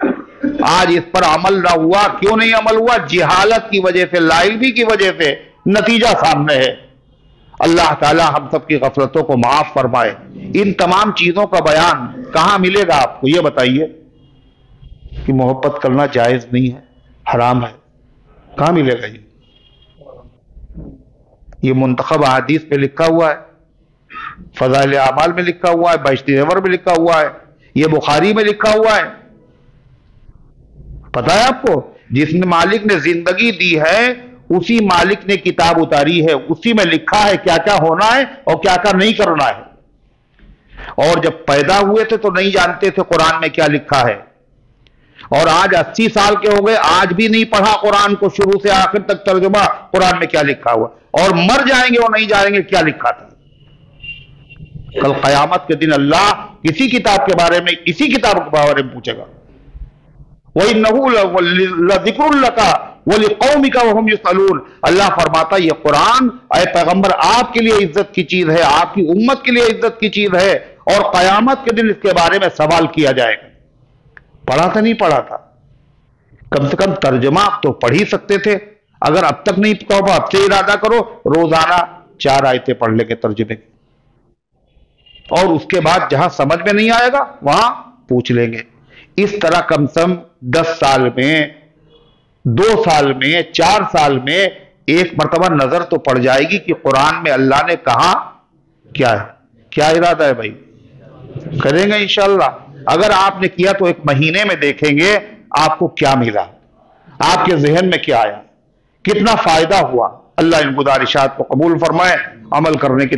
آج اس پر عمل نہ ہوا، کیوں نہیں عمل ہوا؟ جہالت کی وجہ سے، لا علمی کی وجہ سے۔ نتیجہ سامنے ہے۔ اللہ تعالی ہم سب کی غفلتوں کو معاف فرمائے۔ ان تمام چیزوں کا بیان کہاں ملے گا آپ کو؟ یہ بتائیے کہ محبت کرنا جائز نہیں ہے، حرام ہے، کہاں ملے گا؟ یہ منتخب احادیث پہ لکھا ہوا ہے، فضائل اعمال میں لکھا ہوا ہے، بہشتی نور میں لکھا ہوا ہے، یہ بخاری میں لکھا ہوا ہے۔ پتہ ہے آپ کو؟ جس نے مالک نے زندگی دی ہے اسی مالک نے کتاب اتاری ہے، اسی میں لکھا ہے کیا کیا ہونا ہے اور کیا کیا نہیں کرنا ہے۔ اور جب پیدا ہوئے تھے تو نہیں جانتے تھے قرآن میں کیا لکھا ہے، اور آج 80 سال کے ہو گئے، آج بھی نہیں پڑھا قرآن کو شروع سے آخر تک ترجمہ قرآن میں کیا لکھا ہوا، اور مر جائیں گے اور نہیں جانیں گے کیا لکھا تھا۔ کل قیامت کے دن اللہ کسی کتاب کے بارے میں، اسی کتاب کے بارے میں پوچھے گا۔ وَإِنَّهُ لَذِكْرٌ لَكَ وَلِقَوْمِكَ وَهُمْ يُسْأَلُونَ۔ اللہ فرماتا یہ قرآن اے پیغمبر آپ کے لیے عزت کی چیز ہے، آپ کی امت کے لیے عزت کی چیز ہے، اور قیامت کے دن اس کے بارے میں سوال کیا جائے گا۔ پڑھا تھا نہیں پڑھا تھا؟ کم سے کم ترجمہ آپ تو پڑھ ہی سکتے تھے۔ اگر اب تک نہیں تو اب سے ارادہ کرو، روزانہ 4 آیتیں پڑھ لے کے ترجمے کی، اور اس کے بعد جہاں سمجھ میں نہیں آئے گا وہاں پوچھ لیں گے۔ اس طرح کم سے کم 10 سال میں، 2 سال میں، 4 سال میں ایک مرتبہ نظر تو پڑ جائے گی کہ قرآن میں اللہ نے کہا کیا ہے۔ کیا ارادہ ہے بھائی؟ کریں گے انشاءاللہ۔ اگر آپ نے کیا تو 1 مہینے میں دیکھیں گے آپ کو کیا ملا، آپ کے ذہن میں کیا آیا، کتنا فائدہ ہوا۔ اللہ ان گزارشات کو قبول فرمائے، عمل کرنے کی